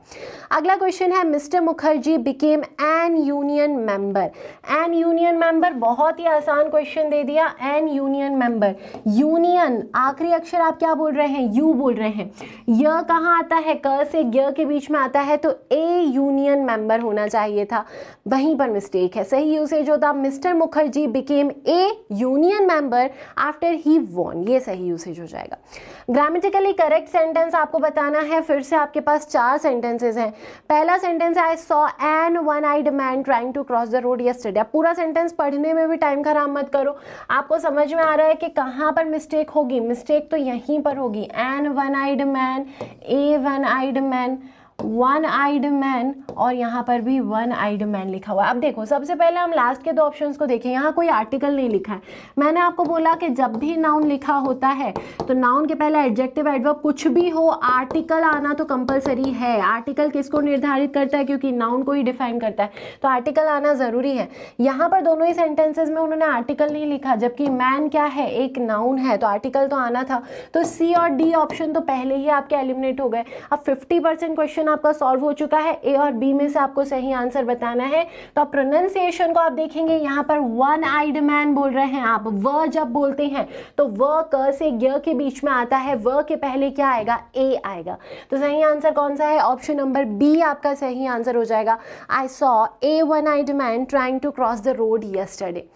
अगला क्वेश्चन है mister Mukherjee became an union member. An union member, बहुत ही आसान क्वेश्चन दे दिया। एन यूनियन मेंबर, यूनियन आखिरी अक्षर आप क्या बोल रहे हैं, यू बोल रहे हैं। य कहाँ आता है, क से ग के बीच में आता है, तो ए यूनियन मेंबर होना चाहिए था, वहीं पर मिस्टेक है। सही यूसेज होता mister Mukherjee became a union member after he won, ये सही यूसेज हो जाएगा। ग्रामेटिकली करेक्ट सेंटेंस आपको बताना है। फिर से आपके पास 4 सेंटेंसेस हैं। पहला सेंटेंस है I saw an one eyed man trying to cross the road yesterday. आप पूरा सेंटेंस पढ़ने में भी टाइम खराब मत करो, आपको समझ में आ रहा है कि कहाँ पर मिस्टेक होगी, मिस्टेक तो यहीं पर होगी। An one eyed man, a one eyed man, one eyed man, और यहाँ पर भी वन आइड मैन लिखा हुआ है। अब देखो सबसे पहले हम लास्ट के 2 ऑप्शंस को देखें, यहाँ कोई आर्टिकल नहीं लिखा है। मैंने आपको बोला कि जब भी नाउन लिखा होता है तो नाउन के पहले एडजेक्टिव एडवर्ब कुछ भी हो, आर्टिकल आना तो कंपलसरी है। आर्टिकल किसको निर्धारित करता है, क्योंकि नाउन को ही डिफाइन करता है, तो आर्टिकल आना ज़रूरी है। यहाँ पर दोनों ही सेंटेंसेज में उन्होंने आर्टिकल नहीं लिखा, जबकि मैन क्या है, एक नाउन है, तो आर्टिकल तो आना था। तो सी और डी ऑप्शन तो पहले ही आपके एलिमिनेट हो गए। अब 50% क्वेश्चन आपका सॉल्व हो चुका है। ए और बी में से आपको सही आंसर बताना है। तो आप प्रोनाउंसिएशन को आप देखेंगे, यहाँ पर वन आइड मैन बोल रहे हैं आप। व जब बोलते हैं तो व क से ग के बीच में आता है, व के पहले क्या आएगा, ए आएगा। तो सही आंसर कौन सा है, ऑप्शन नंबर बी आपका सही आंसर हो जाएगा। I saw a one eyed man trying to cross the road yesterday.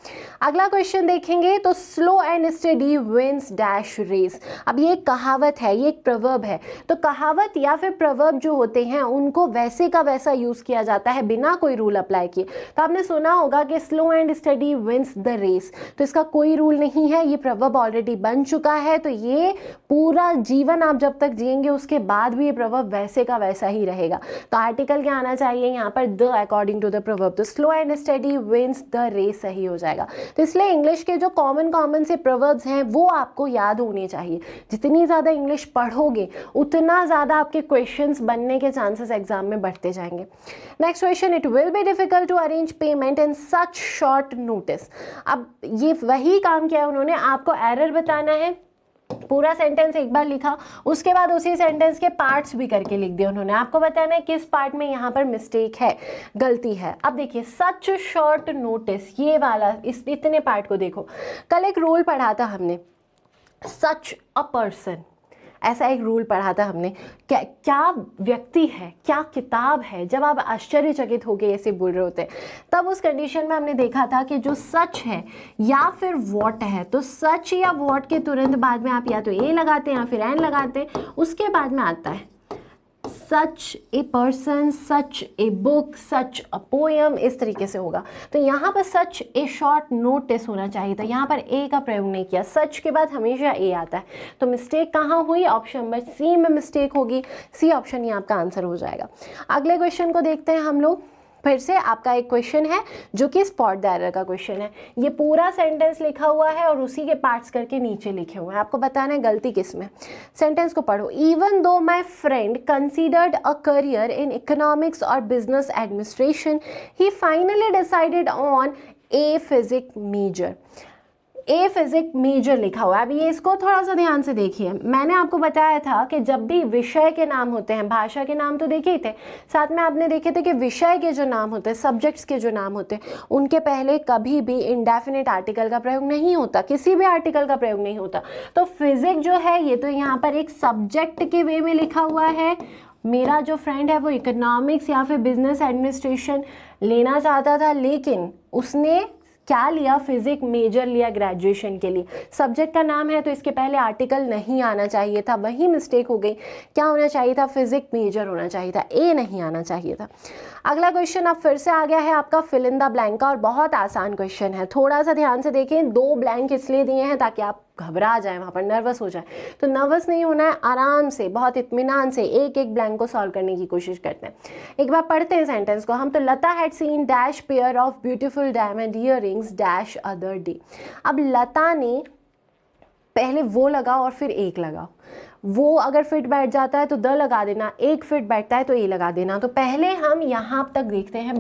अगला क्वेश्चन देखेंगे तो slow and steady wins dash race. अब ये एक कहावत है, ये एक प्रवर्ब है। तो कहावत या फिर प्रवर्ब जो होते हैं उनको वैसे का वैसा यूज किया जाता है बिना कोई रूल अप्लाई किए। तो आपने सुना होगा कि slow and steady wins the race, तो इसका कोई रूल नहीं है, ये प्रवर्ब ऑलरेडी बन चुका है। तो ये पूरा जीवन आप जब तक जिएंगे उसके बाद भी ये प्रवर्ब वैसे का वैसा ही रहेगा। तो आर्टिकल क्या आना चाहिए यहाँ पर, the according to the proverb. तो slow and steady wins the race सही हो जाएगा। तो इसलिए इंग्लिश के जो कॉमन से प्रवर्ब्स हैं वो आपको याद होने चाहिए। जितनी ज़्यादा इंग्लिश पढ़ोगे उतना ज़्यादा आपके क्वेश्चंस बनने के चांसेस एग्जाम में बढ़ते जाएंगे। Next question, it will be difficult to arrange payment in such short notice. अब ये वही काम किया है उन्होंने, आपको एरर बताना है। पूरा सेंटेंस एक बार लिखा, उसके बाद उसी सेंटेंस के पार्ट्स भी करके लिख दिए उन्होंने। आपको बताना है किस पार्ट में यहाँ पर मिस्टेक है, गलती है। अब देखिए सच शॉर्ट नोटिस, ये वाला इस इतने पार्ट को देखो। कल एक रूल पढ़ा था हमने, सच अ पर्सन, ऐसा एक रूल पढ़ा था हमने। क्या व्यक्ति है, क्या किताब है, जब आप आश्चर्यचकित होकर ऐसे बोल रहे होते हैं, तब उस कंडीशन में हमने देखा था कि जो सच है या फिर वॉट है, तो सच या वॉट के तुरंत बाद में आप या तो ए लगाते हैं या फिर एन लगाते हैं, उसके बाद में आता है such a person, such a book, such a poem, इस तरीके से होगा। तो यहाँ पर सच ए शॉर्ट नोटिस होना चाहिए था, यहाँ पर ए का प्रयोग नहीं किया। सच के बाद हमेशा ए आता है, तो मिस्टेक कहाँ हुई, ऑप्शन नंबर सी में मिस्टेक होगी। सी ऑप्शन ही आपका आंसर हो जाएगा। अगले क्वेश्चन को देखते हैं हम लोग। फिर से आपका एक क्वेश्चन है जो कि स्पॉट द एरर का क्वेश्चन है। ये पूरा सेंटेंस लिखा हुआ है और उसी के पार्ट्स करके नीचे लिखे हुए हैं। आपको बताना है गलती किस में। सेंटेंस को पढ़ो, even though my friend considered a career in economics और business administration, he finally decided on a physics major. A physics major लिखा हुआ है। अब ये इसको थोड़ा सा ध्यान से देखिए। मैंने आपको बताया था कि जब भी विषय के नाम होते हैं, भाषा के नाम तो देखे ही थे, साथ में आपने देखे थे कि विषय के जो नाम होते हैं, सब्जेक्ट्स के जो नाम होते हैं, उनके पहले कभी भी इंडेफिनिट आर्टिकल का प्रयोग नहीं होता, किसी भी आर्टिकल का प्रयोग नहीं होता। तो फिजिक जो है ये तो यहाँ पर एक सब्जेक्ट के वे में लिखा हुआ है। मेरा जो फ्रेंड है वो इकोनॉमिक्स या फिर बिजनेस एडमिनिस्ट्रेशन लेना चाहता था, लेकिन उसने क्या लिया, फिजिक मेजर लिया ग्रेजुएशन के लिए। सब्जेक्ट का नाम है तो इसके पहले आर्टिकल नहीं आना चाहिए था, वही मिस्टेक हो गई। क्या होना चाहिए था, फिजिक मेजर होना चाहिए था, ए नहीं आना चाहिए था। अगला क्वेश्चन अब फिर से आ गया है आपका फिल इन द ब्लैंक का, और बहुत आसान क्वेश्चन है। थोड़ा सा ध्यान से देखें, 2 ब्लैंक इसलिए दिए हैं ताकि आप घबरा जाए, वहाँ पर नर्वस हो जाए। तो नर्वस नहीं होना है, आराम से बहुत इत्मीनान से एक एक ब्लैंक को सॉल्व करने की कोशिश करते हैं। एक बार पढ़ते हैं सेंटेंस को हम। तो Lata had seen dash pair of beautiful diamond earrings dash other day. अब लता ने, पहले वो लगाओ और फिर एक लगाओ, वो अगर फिट बैठ जाता है तो द लगा देना, एक फिट बैठता है तो ए लगा देना। तो पहले हम यहाँ तक देखते हैं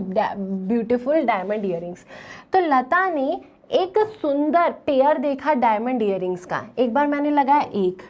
ब्यूटीफुल डायमंड ईयरिंग्स। तो लता ने एक सुंदर पेयर देखा डायमंड ईयरिंग्स का, एक बार मैंने लगाया एक,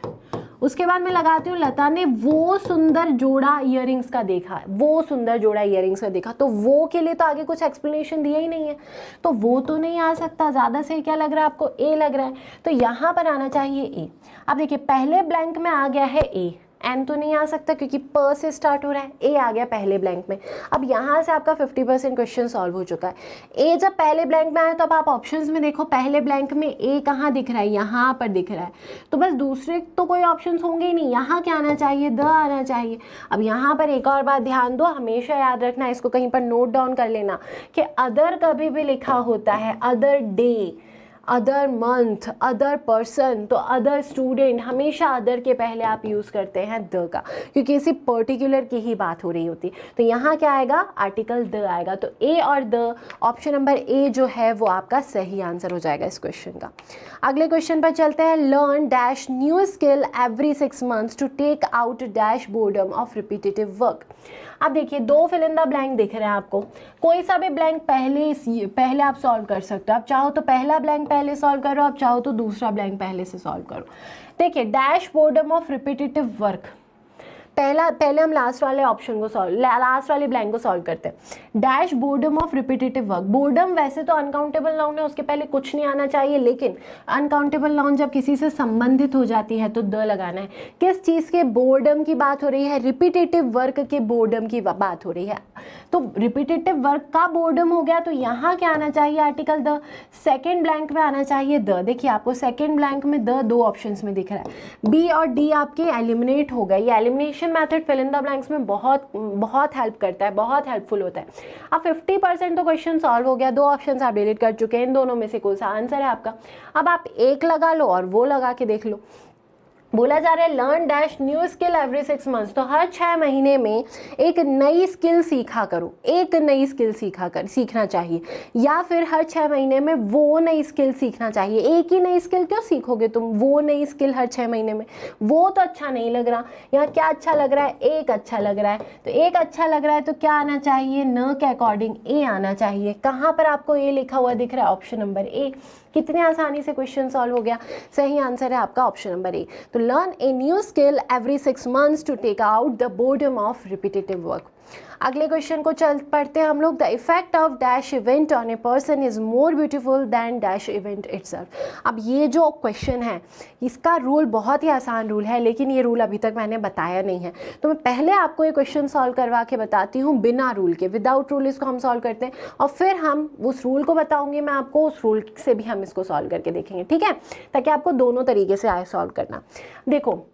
उसके बाद मैं लगाती हूँ लता ने वो सुंदर जोड़ा ईयरिंग्स का देखा, वो सुंदर जोड़ा ईयरिंग्स का देखा। तो वो के लिए तो आगे कुछ एक्सप्लेनेशन दिया ही नहीं है, तो वो तो नहीं आ सकता। ज़्यादा सही क्या लग रहा है आपको? ए लग रहा है, तो यहाँ पर आना चाहिए ए। अब देखिए पहले ब्लैंक में आ गया है ए, एन तो नहीं आ सकता क्योंकि प से स्टार्ट हो रहा है, ए आ गया पहले ब्लैंक में। अब यहाँ से आपका 50% क्वेश्चन सॉल्व हो चुका है। ए जब पहले ब्लैंक में आया तो अब आप ऑप्शंस में देखो, पहले ब्लैंक में ए कहाँ दिख रहा है? यहाँ पर दिख रहा है। तो बस दूसरे तो कोई ऑप्शंस होंगे ही नहीं, यहाँ क्या आना चाहिए? द आना चाहिए। अब यहाँ पर एक और बात ध्यान दो, हमेशा याद रखना, इसको कहीं पर नोट डाउन कर लेना कि अदर कभी भी लिखा होता है, other day, other month, other person, तो अदर स्टूडेंट, हमेशा अदर के पहले आप यूज़ करते हैं द का, क्योंकि किसी पर्टिकुलर की ही बात हो रही होती। तो यहाँ क्या आएगा? आर्टिकल द आएगा। तो ए और द, ऑप्शन नंबर ए जो है वो आपका सही आंसर हो जाएगा इस क्वेश्चन का। अगले क्वेश्चन पर चलते हैं। Learn dash new skill every 6 months to take out dash boredom of repetitive work. अब देखिए दो फिल इन द ब्लैंक दिख रहे हैं आपको, कोई सा भी ब्लैंक पहले आप सॉल्व कर सकते हो। आप चाहो तो पहला ब्लैंक पहले सॉल्व करो, आप चाहो तो दूसरा ब्लैंक पहले से सॉल्व करो। देखिए dash boredom of repetitive work, पहले हम लास्ट वाले ऑप्शन को लास्ट वाले ब्लैंक को सॉल्व करते हैं। Dash boredom of repetitive work, boredom वैसे तो अनकाउंटेबल नाउन है, उसके पहले कुछ नहीं आना चाहिए, लेकिन अनकाउंटेबल नाउन जब किसी से संबंधित हो जाती है तो द लगाना है। किस चीज़ के बोर्डम की बात हो रही है? रिपीटेटिव वर्क के बोर्डम की बात हो रही है। तो रिपीटेटिव वर्क का बोर्डम हो गया, तो यहाँ क्या आना चाहिए? Article the. सेकेंड ब्लैंक में आना चाहिए द। देखिए आपको सेकेंड ब्लैंक में द दो ऑप्शंस में दिख रहा है, बी और डी आपके एलिमिनेट हो गए। ये elimination method fill in the blanks में बहुत हेल्प करता है, बहुत हेल्पफुल होता है। अब 50% तो क्वेश्चन सॉल्व हो गया, दो ऑप्शंस आप डिलीट कर चुके हैं, इन दोनों में से कौन सा आंसर है आपका? अब आप एक लगा लो और वो लगा के देख लो। बोला जा रहा है learn dash new skill every 6 months, तो हर 6 महीने में एक नई स्किल सीखा करो, एक नई स्किल सीखना चाहिए, या फिर हर 6 महीने में वो नई स्किल सीखना चाहिए। एक ही नई स्किल क्यों सीखोगे तुम? वो नई स्किल हर 6 महीने में, वो तो अच्छा नहीं लग रहा। यहाँ क्या अच्छा लग रहा है? एक अच्छा लग रहा है। तो एक अच्छा लग रहा है तो क्या आना चाहिए? न के अकॉर्डिंग ए आना चाहिए। कहाँ पर आपको ए लिखा हुआ दिख रहा है? ऑप्शन नंबर ए। कितने आसानी से क्वेश्चन सॉल्व हो गया। सही आंसर है आपका ऑप्शन नंबर ए। तो learn a new skill every 6 months to take out the boredom of repetitive work. अगले क्वेश्चन को पढ़ते हैं हम लोग। The effect of dash event on a person is more beautiful than dash event itself. अब ये जो क्वेश्चन है इसका रूल बहुत ही आसान रूल है, लेकिन ये रूल अभी तक मैंने बताया नहीं है, तो मैं पहले आपको ये क्वेश्चन सॉल्व करवा के बताती हूँ बिना रूल के। विदाउट रूल इसको हम सॉल्व करते हैं और फिर हम उस रूल को बताऊंगी मैं आपको, उस रूल से भी हम इसको सॉल्व करके देखेंगे, ठीक है, ताकि आपको दोनों तरीके से आए सॉल्व करना। देखो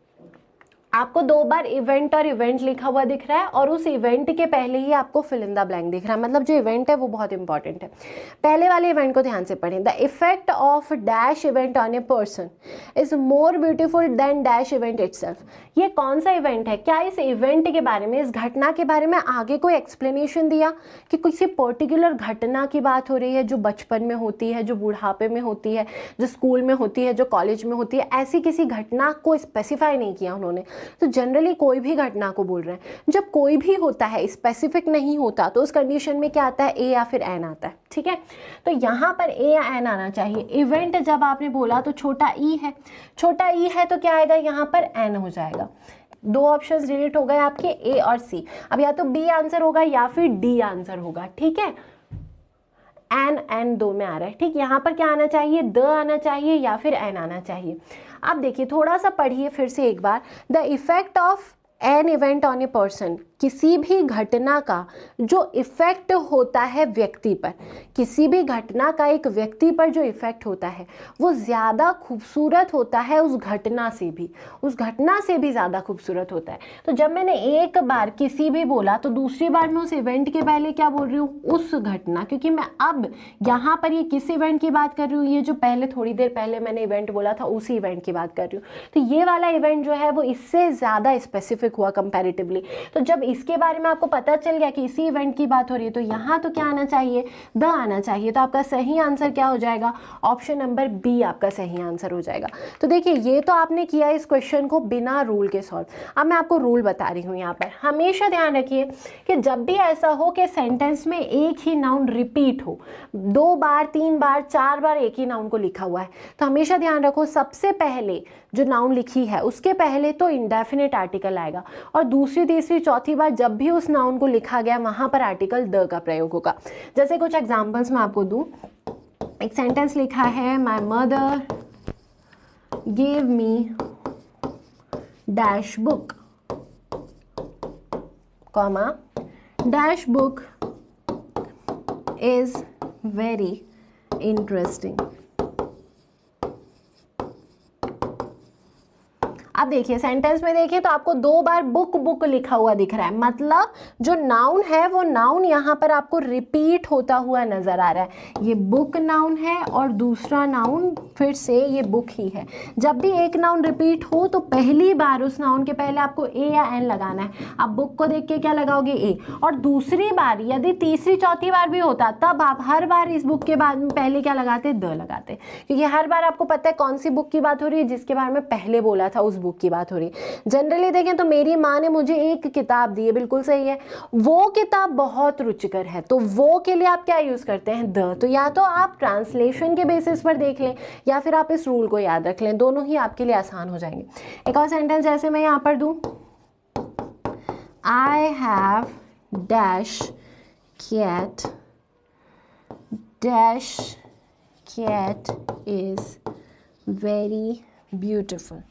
आपको दो बार इवेंट और इवेंट लिखा हुआ दिख रहा है और उस इवेंट के पहले ही आपको फिल इन द ब्लैंक दिख रहा है, मतलब जो इवेंट है वो बहुत इंपॉर्टेंट है। पहले वाले इवेंट को ध्यान से पढ़ें। The effect of dash event on a person is more beautiful then dash event itself. ये कौन सा इवेंट है? क्या इस इवेंट के बारे में, इस घटना के बारे में आगे कोई एक्सप्लेनेशन दिया कि किसी पर्टिकुलर घटना की बात हो रही है जो बचपन में होती है, जो बुढ़ापे में होती है, जो स्कूल में होती है, जो कॉलेज में होती है? ऐसी किसी घटना को स्पेसिफाई नहीं किया उन्होंने। तो जनरली कोई भी घटना को बोल रहे हैं। जब कोई भी होता है स्पेसिफिक नहीं होता तो उस कंडीशन में क्या आता है? ए या फिर एन आता है, ठीक है। तो यहाँ पर ए या एन आना चाहिए। इवेंट जब आपने बोला तो छोटा ई है, छोटा ई है तो क्या आएगा? यहाँ पर एन हो जाएगा। दो ऑप्शंस डिलीट हो गए आपके, ए और सी। अब या तो बी आंसर होगा या फिर डी आंसर होगा, ठीक है। एन दो में आ रहा है, ठीक। यहाँ पर क्या आना चाहिए? द आना चाहिए या फिर एन आना चाहिए। अब देखिए थोड़ा सा पढ़िए फिर से एक बार। The effect of an event on a person, किसी भी घटना का जो इफेक्ट होता है व्यक्ति पर, किसी भी घटना का एक व्यक्ति पर जो इफेक्ट होता है वो ज़्यादा खूबसूरत होता है उस घटना से भी, उस घटना से भी ज़्यादा खूबसूरत होता है। तो जब मैंने एक बार किसी भी बोला तो दूसरी बार मैं उस इवेंट के पहले क्या बोल रही हूँ? उस घटना, क्योंकि मैं अब यहाँ पर ये किस इवेंट की बात कर रही हूँ? ये जो पहले थोड़ी देर पहले मैंने इवेंट बोला था उसी इवेंट की बात कर रही हूँ। तो ये वाला इवेंट जो है वो इससे ज़्यादा स्पेसिफिक हुआ कंपैरेटिवली। तो जब इसके बारे में आपको पता चल गया कि इसी इवेंट की बात हो रही है, तो यहाँ तो क्या आना चाहिए, द आना चाहिए। तो आपका सही आंसर क्या हो जाएगा, ऑप्शन नंबर बी आपका सही आंसर हो जाएगा। तो देखिए ये तो आपने किया इस क्वेश्चन को बिना रूल के सॉल्व। अब मैं आपको रूल बता रही हूँ यहाँ पर। हमेशा ध्यान रखिए कि जब भी ऐसा हो कि सेंटेंस में एक ही नाउन रिपीट हो, 2 बार 3 बार 4 बार एक ही नाउन को लिखा हुआ है, तो हमेशा ध्यान रखो सबसे पहले जो नाउन लिखी है उसके पहले तो इंडेफिनिट आर्टिकल आएगा, और दूसरी तीसरी चौथी बार जब भी उस नाउन को लिखा गया वहाँ पर आर्टिकल द का प्रयोग होगा। जैसे कुछ एग्जाम्पल्स मैं आपको दूँ। एक सेंटेंस लिखा है, my mother gave me dash book, comma, dash book is very interesting। अब देखिए सेंटेंस में देखिए तो आपको 2 बार बुक बुक लिखा हुआ दिख रहा है, मतलब जो नाउन है वो नाउन यहाँ पर आपको रिपीट होता हुआ नजर आ रहा है। ये बुक नाउन है और दूसरा नाउन फिर से ये बुक ही है। जब भी एक नाउन रिपीट हो तो पहली बार उस नाउन के पहले आपको ए या एन लगाना है। आप बुक को देख के क्या लगाओगे, ए, और दूसरी बार यदि तीसरी चौथी बार भी होता तब आप हर बार इस बुक के बाद में पहले क्या लगाते, द लगाते, क्योंकि हर बार आपको पता है कौन सी बुक की बात हो रही है, जिसके बारे में पहले बोला था उस बुक की बात हो रही। जनरली देखें तो मेरी माँ ने मुझे एक किताब दी है, बिल्कुल सही है, वो किताब बहुत रुचिकर है, तो वो के लिए आप क्या यूज करते हैं, द। तो या तो आप ट्रांसलेशन के बेसिस पर देख लें या फिर आप इस रूल को याद रख लें, दोनों ही आपके लिए आसान हो जाएंगे। एक और सेंटेंस जैसे मैं यहां पर दूं, I have dash cat, dash cat is very beautiful.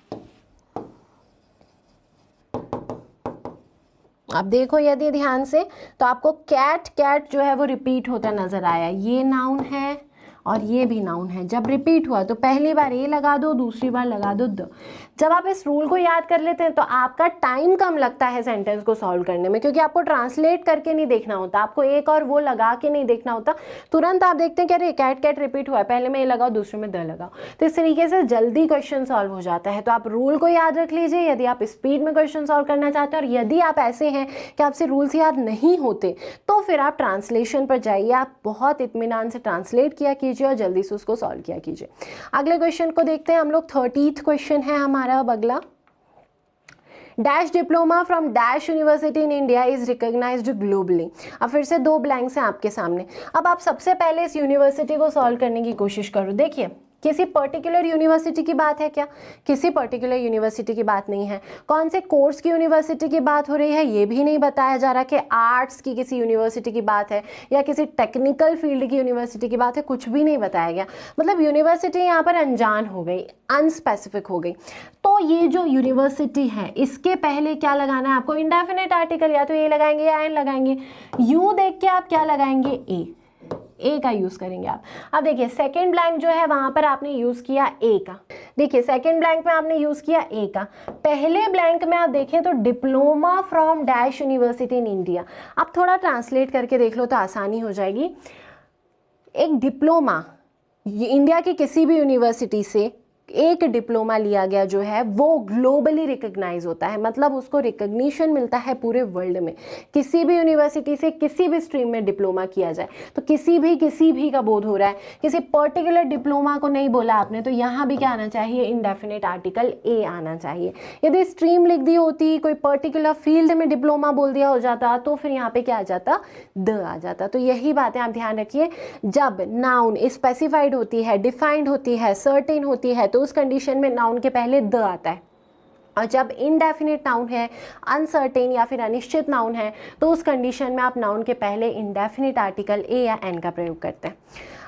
अब देखो यदि ध्यान से तो आपको कैट कैट जो है वो रिपीट होता नजर आया। ये नाउन है और ये भी नाउन है। जब रिपीट हुआ तो पहली बार ए लगा दो, दूसरी बार लगा दो द। जब आप इस रूल को याद कर लेते हैं तो आपका टाइम कम लगता है सेंटेंस को सॉल्व करने में, क्योंकि आपको ट्रांसलेट करके नहीं देखना होता, आपको एक और वो लगा के नहीं देखना होता। तुरंत आप देखते हैं कि अरे कैट कैट रिपीट हुआ है, पहले में ए लगाओ दूसरे में द लगाओ, तो इस तरीके से जल्दी क्वेश्चन सॉल्व हो जाता है। तो आप रूल को याद रख लीजिए यदि आप स्पीड में क्वेश्चन सॉल्व करना चाहते हैं, और यदि आप ऐसे हैं कि आपसे रूल्स याद नहीं होते तो फिर आप ट्रांसलेशन पर जाइए, आप बहुत इत्मीनान से ट्रांसलेट किया कीजिए और जल्दी से उसको सॉल्व किया कीजिए। अगले क्वेश्चन को देखते हैं हम लोग। 30th क्वेश्चन है हमारा अब अगला। Dash diploma from dash university in India is recognised globally. अब फिर से 2 ब्लैंक्स हैं आपके सामने। अब आप सबसे पहले इस यूनिवर्सिटी को सॉल्व करने की कोशिश करो। देखिए किसी पर्टिकुलर यूनिवर्सिटी की बात है क्या, किसी पर्टिकुलर यूनिवर्सिटी की बात नहीं है। कौन से कोर्स की यूनिवर्सिटी की बात हो रही है ये भी नहीं बताया जा रहा कि आर्ट्स की किसी यूनिवर्सिटी की बात है या किसी टेक्निकल फील्ड की यूनिवर्सिटी की बात है, कुछ भी नहीं बताया गया। मतलब यूनिवर्सिटी यहाँ पर अनजान हो गई, अनस्पेसिफिक हो गई। तो ये जो यूनिवर्सिटी है इसके पहले क्या लगाना है आपको, इंडेफिनिट आर्टिकल, या तो ए लगाएंगे या एन लगाएंगे। यू देख के आप क्या लगाएंगे, ए का यूज करेंगे आप। अब देखिए सेकंड ब्लैंक जो है वहां पर आपने यूज किया ए का। देखिए सेकंड ब्लैंक में आपने यूज किया ए का। पहले ब्लैंक में आप देखें तो diploma from dash university in India. आप थोड़ा ट्रांसलेट करके देख लो तो आसानी हो जाएगी। एक डिप्लोमा इंडिया की किसी भी यूनिवर्सिटी से एक डिप्लोमा लिया गया जो है वो ग्लोबली रिकॉग्नाइज होता है, मतलब उसको रिकॉग्निशन मिलता है पूरे वर्ल्ड में। किसी भी यूनिवर्सिटी से किसी भी स्ट्रीम में डिप्लोमा किया जाए तो किसी भी का बोध हो रहा है, किसी पर्टिकुलर डिप्लोमा को नहीं बोला आपने, तो यहाँ भी क्या आना चाहिए, इंडेफिनिट आर्टिकल ए आना चाहिए। यदि स्ट्रीम लिख दी होती, कोई पर्टिकुलर फील्ड में डिप्लोमा बोल दिया हो जाता तो फिर यहाँ पे क्या आ जाता, द आ जाता। तो यही बातें आप ध्यान रखिए, जब नाउन स्पेसिफाइड होती है, डिफाइंड होती है, सर्टेन होती है, तो उस कंडीशन में नाउन के पहले द आता है। और जब इनडेफिनिट नाउन है, अनसर्टेन या फिर अनिश्चित नाउन है, तो उस कंडीशन में आप नाउन के पहले इंडेफिनिट आर्टिकल ए या एन का प्रयोग करते हैं।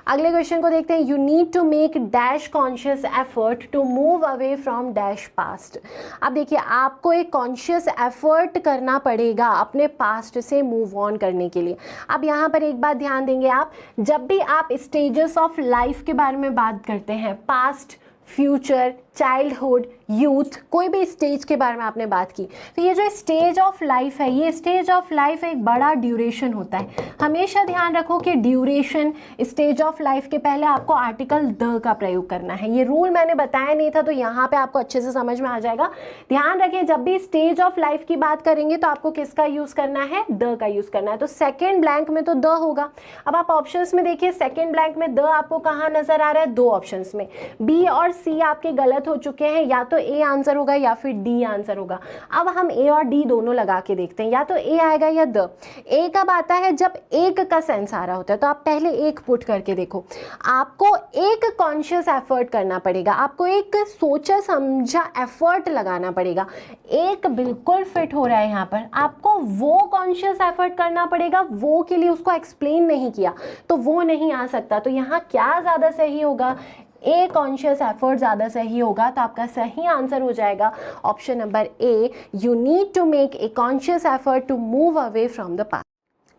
अगले क्वेश्चन को देखते हैं। You need to make dash conscious effort to move away from dash past. अब देखिए आपको एक कॉन्शियस एफर्ट करना पड़ेगा अपने पास्ट से मूव ऑन करने के लिए। अब यहाँ पर एक बात ध्यान देंगे आप, जब भी आप स्टेजेस ऑफ लाइफ के बारे में बात करते हैं, पास्ट फ्यूचर, चाइल्डहुड, यूथ, कोई भी स्टेज के बारे में आपने बात की। तो ये जो स्टेज ऑफ लाइफ है, ये स्टेज ऑफ लाइफ एक बड़ा ड्यूरेशन होता है। हमेशा ध्यान रखो कि ड्यूरेशन स्टेज ऑफ लाइफ के पहले आपको आर्टिकल द का प्रयोग करना है। ये रूल मैंने बताया नहीं था, तो यहाँ पे आपको अच्छे से समझ में आ जाएगा। ध्यान रखें, जब भी स्टेज ऑफ लाइफ की बात करेंगे तो आपको किसका यूज करना है, द का यूज करना है। तो सेकेंड ब्लैंक में तो द होगा। अब आप ऑप्शंस में देखिए, सेकेंड ब्लैंक में द आपको कहाँ नजर आ रहा है, दो ऑप्शंस में। बी और सी आपके गलत हो चुके हैं, या तो ए आंसर होगा या फिर डी आंसर होगा। अब हम ए और डी दोनों लगा के देखते हैं, या तो ए आएगा या द। ए कब आता है, जब एक का सेंस आ रहा होता है। तो आप पहले एक पुट करके देखो, आपको एक कॉन्शियस एफर्ट करना पड़ेगा, आपको एक सोचा समझा एफर्ट लगाना पड़ेगा। एक बिल्कुल फिट हो रहा है यहाँ पर, आपको वो कॉन्शियस एफर्ट करना पड़ेगा, वो के लिए उसको एक्सप्लेन नहीं किया तो वो नहीं आ सकता। तो यहाँ क्या ज़्यादा सही होगा, ए कॉन्शियस एफर्ट ज़्यादा सही होगा। तो आपका सही आंसर हो जाएगा option number A, you need to make a conscious effort to move away from the past.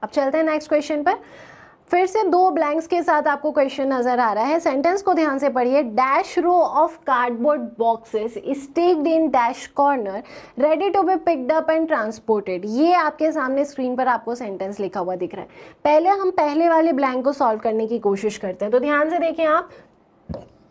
अब चलते हैं नेक्स्ट क्वेश्चन पर। फिर से दो ब्लैंक्स के साथ आपको क्वेश्चन नजर आ रहा है। सेंटेंस को ध्यान से पढ़िए। Dash row of cardboard boxes stacked in dash corner ready to be picked up and transported. ये आपके सामने स्क्रीन पर आपको सेंटेंस लिखा हुआ दिख रहा है। पहले हम पहले वाले ब्लैंक को सॉल्व करने की कोशिश करते हैं। तो ध्यान से देखें आप,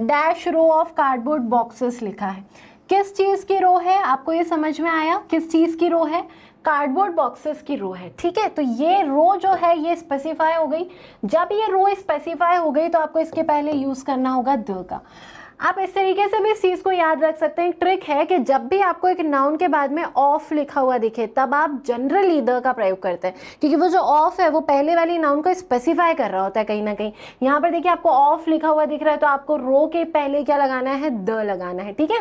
dash row of cardboard boxes लिखा है। किस चीज की रो है, आपको ये समझ में आया किस चीज की रो है, कार्डबोर्ड बॉक्सेस की रो है। ठीक है, तो ये रो जो है ये स्पेसिफाई हो गई। जब ये रो स्पेसिफाई हो गई तो आपको इसके पहले यूज करना होगा द का। आप इस तरीके से भी इस चीज़ को याद रख सकते हैं। एक ट्रिक है कि जब भी आपको एक नाउन के बाद में ऑफ लिखा हुआ दिखे तब आप जनरली द का प्रयोग करते हैं, क्योंकि वो जो ऑफ है वो पहले वाली नाउन को स्पेसिफाई कर रहा होता है कहीं ना कहीं। यहाँ पर देखिए आपको ऑफ लिखा हुआ दिख रहा है, तो आपको रो के पहले क्या लगाना है, द लगाना है। ठीक है,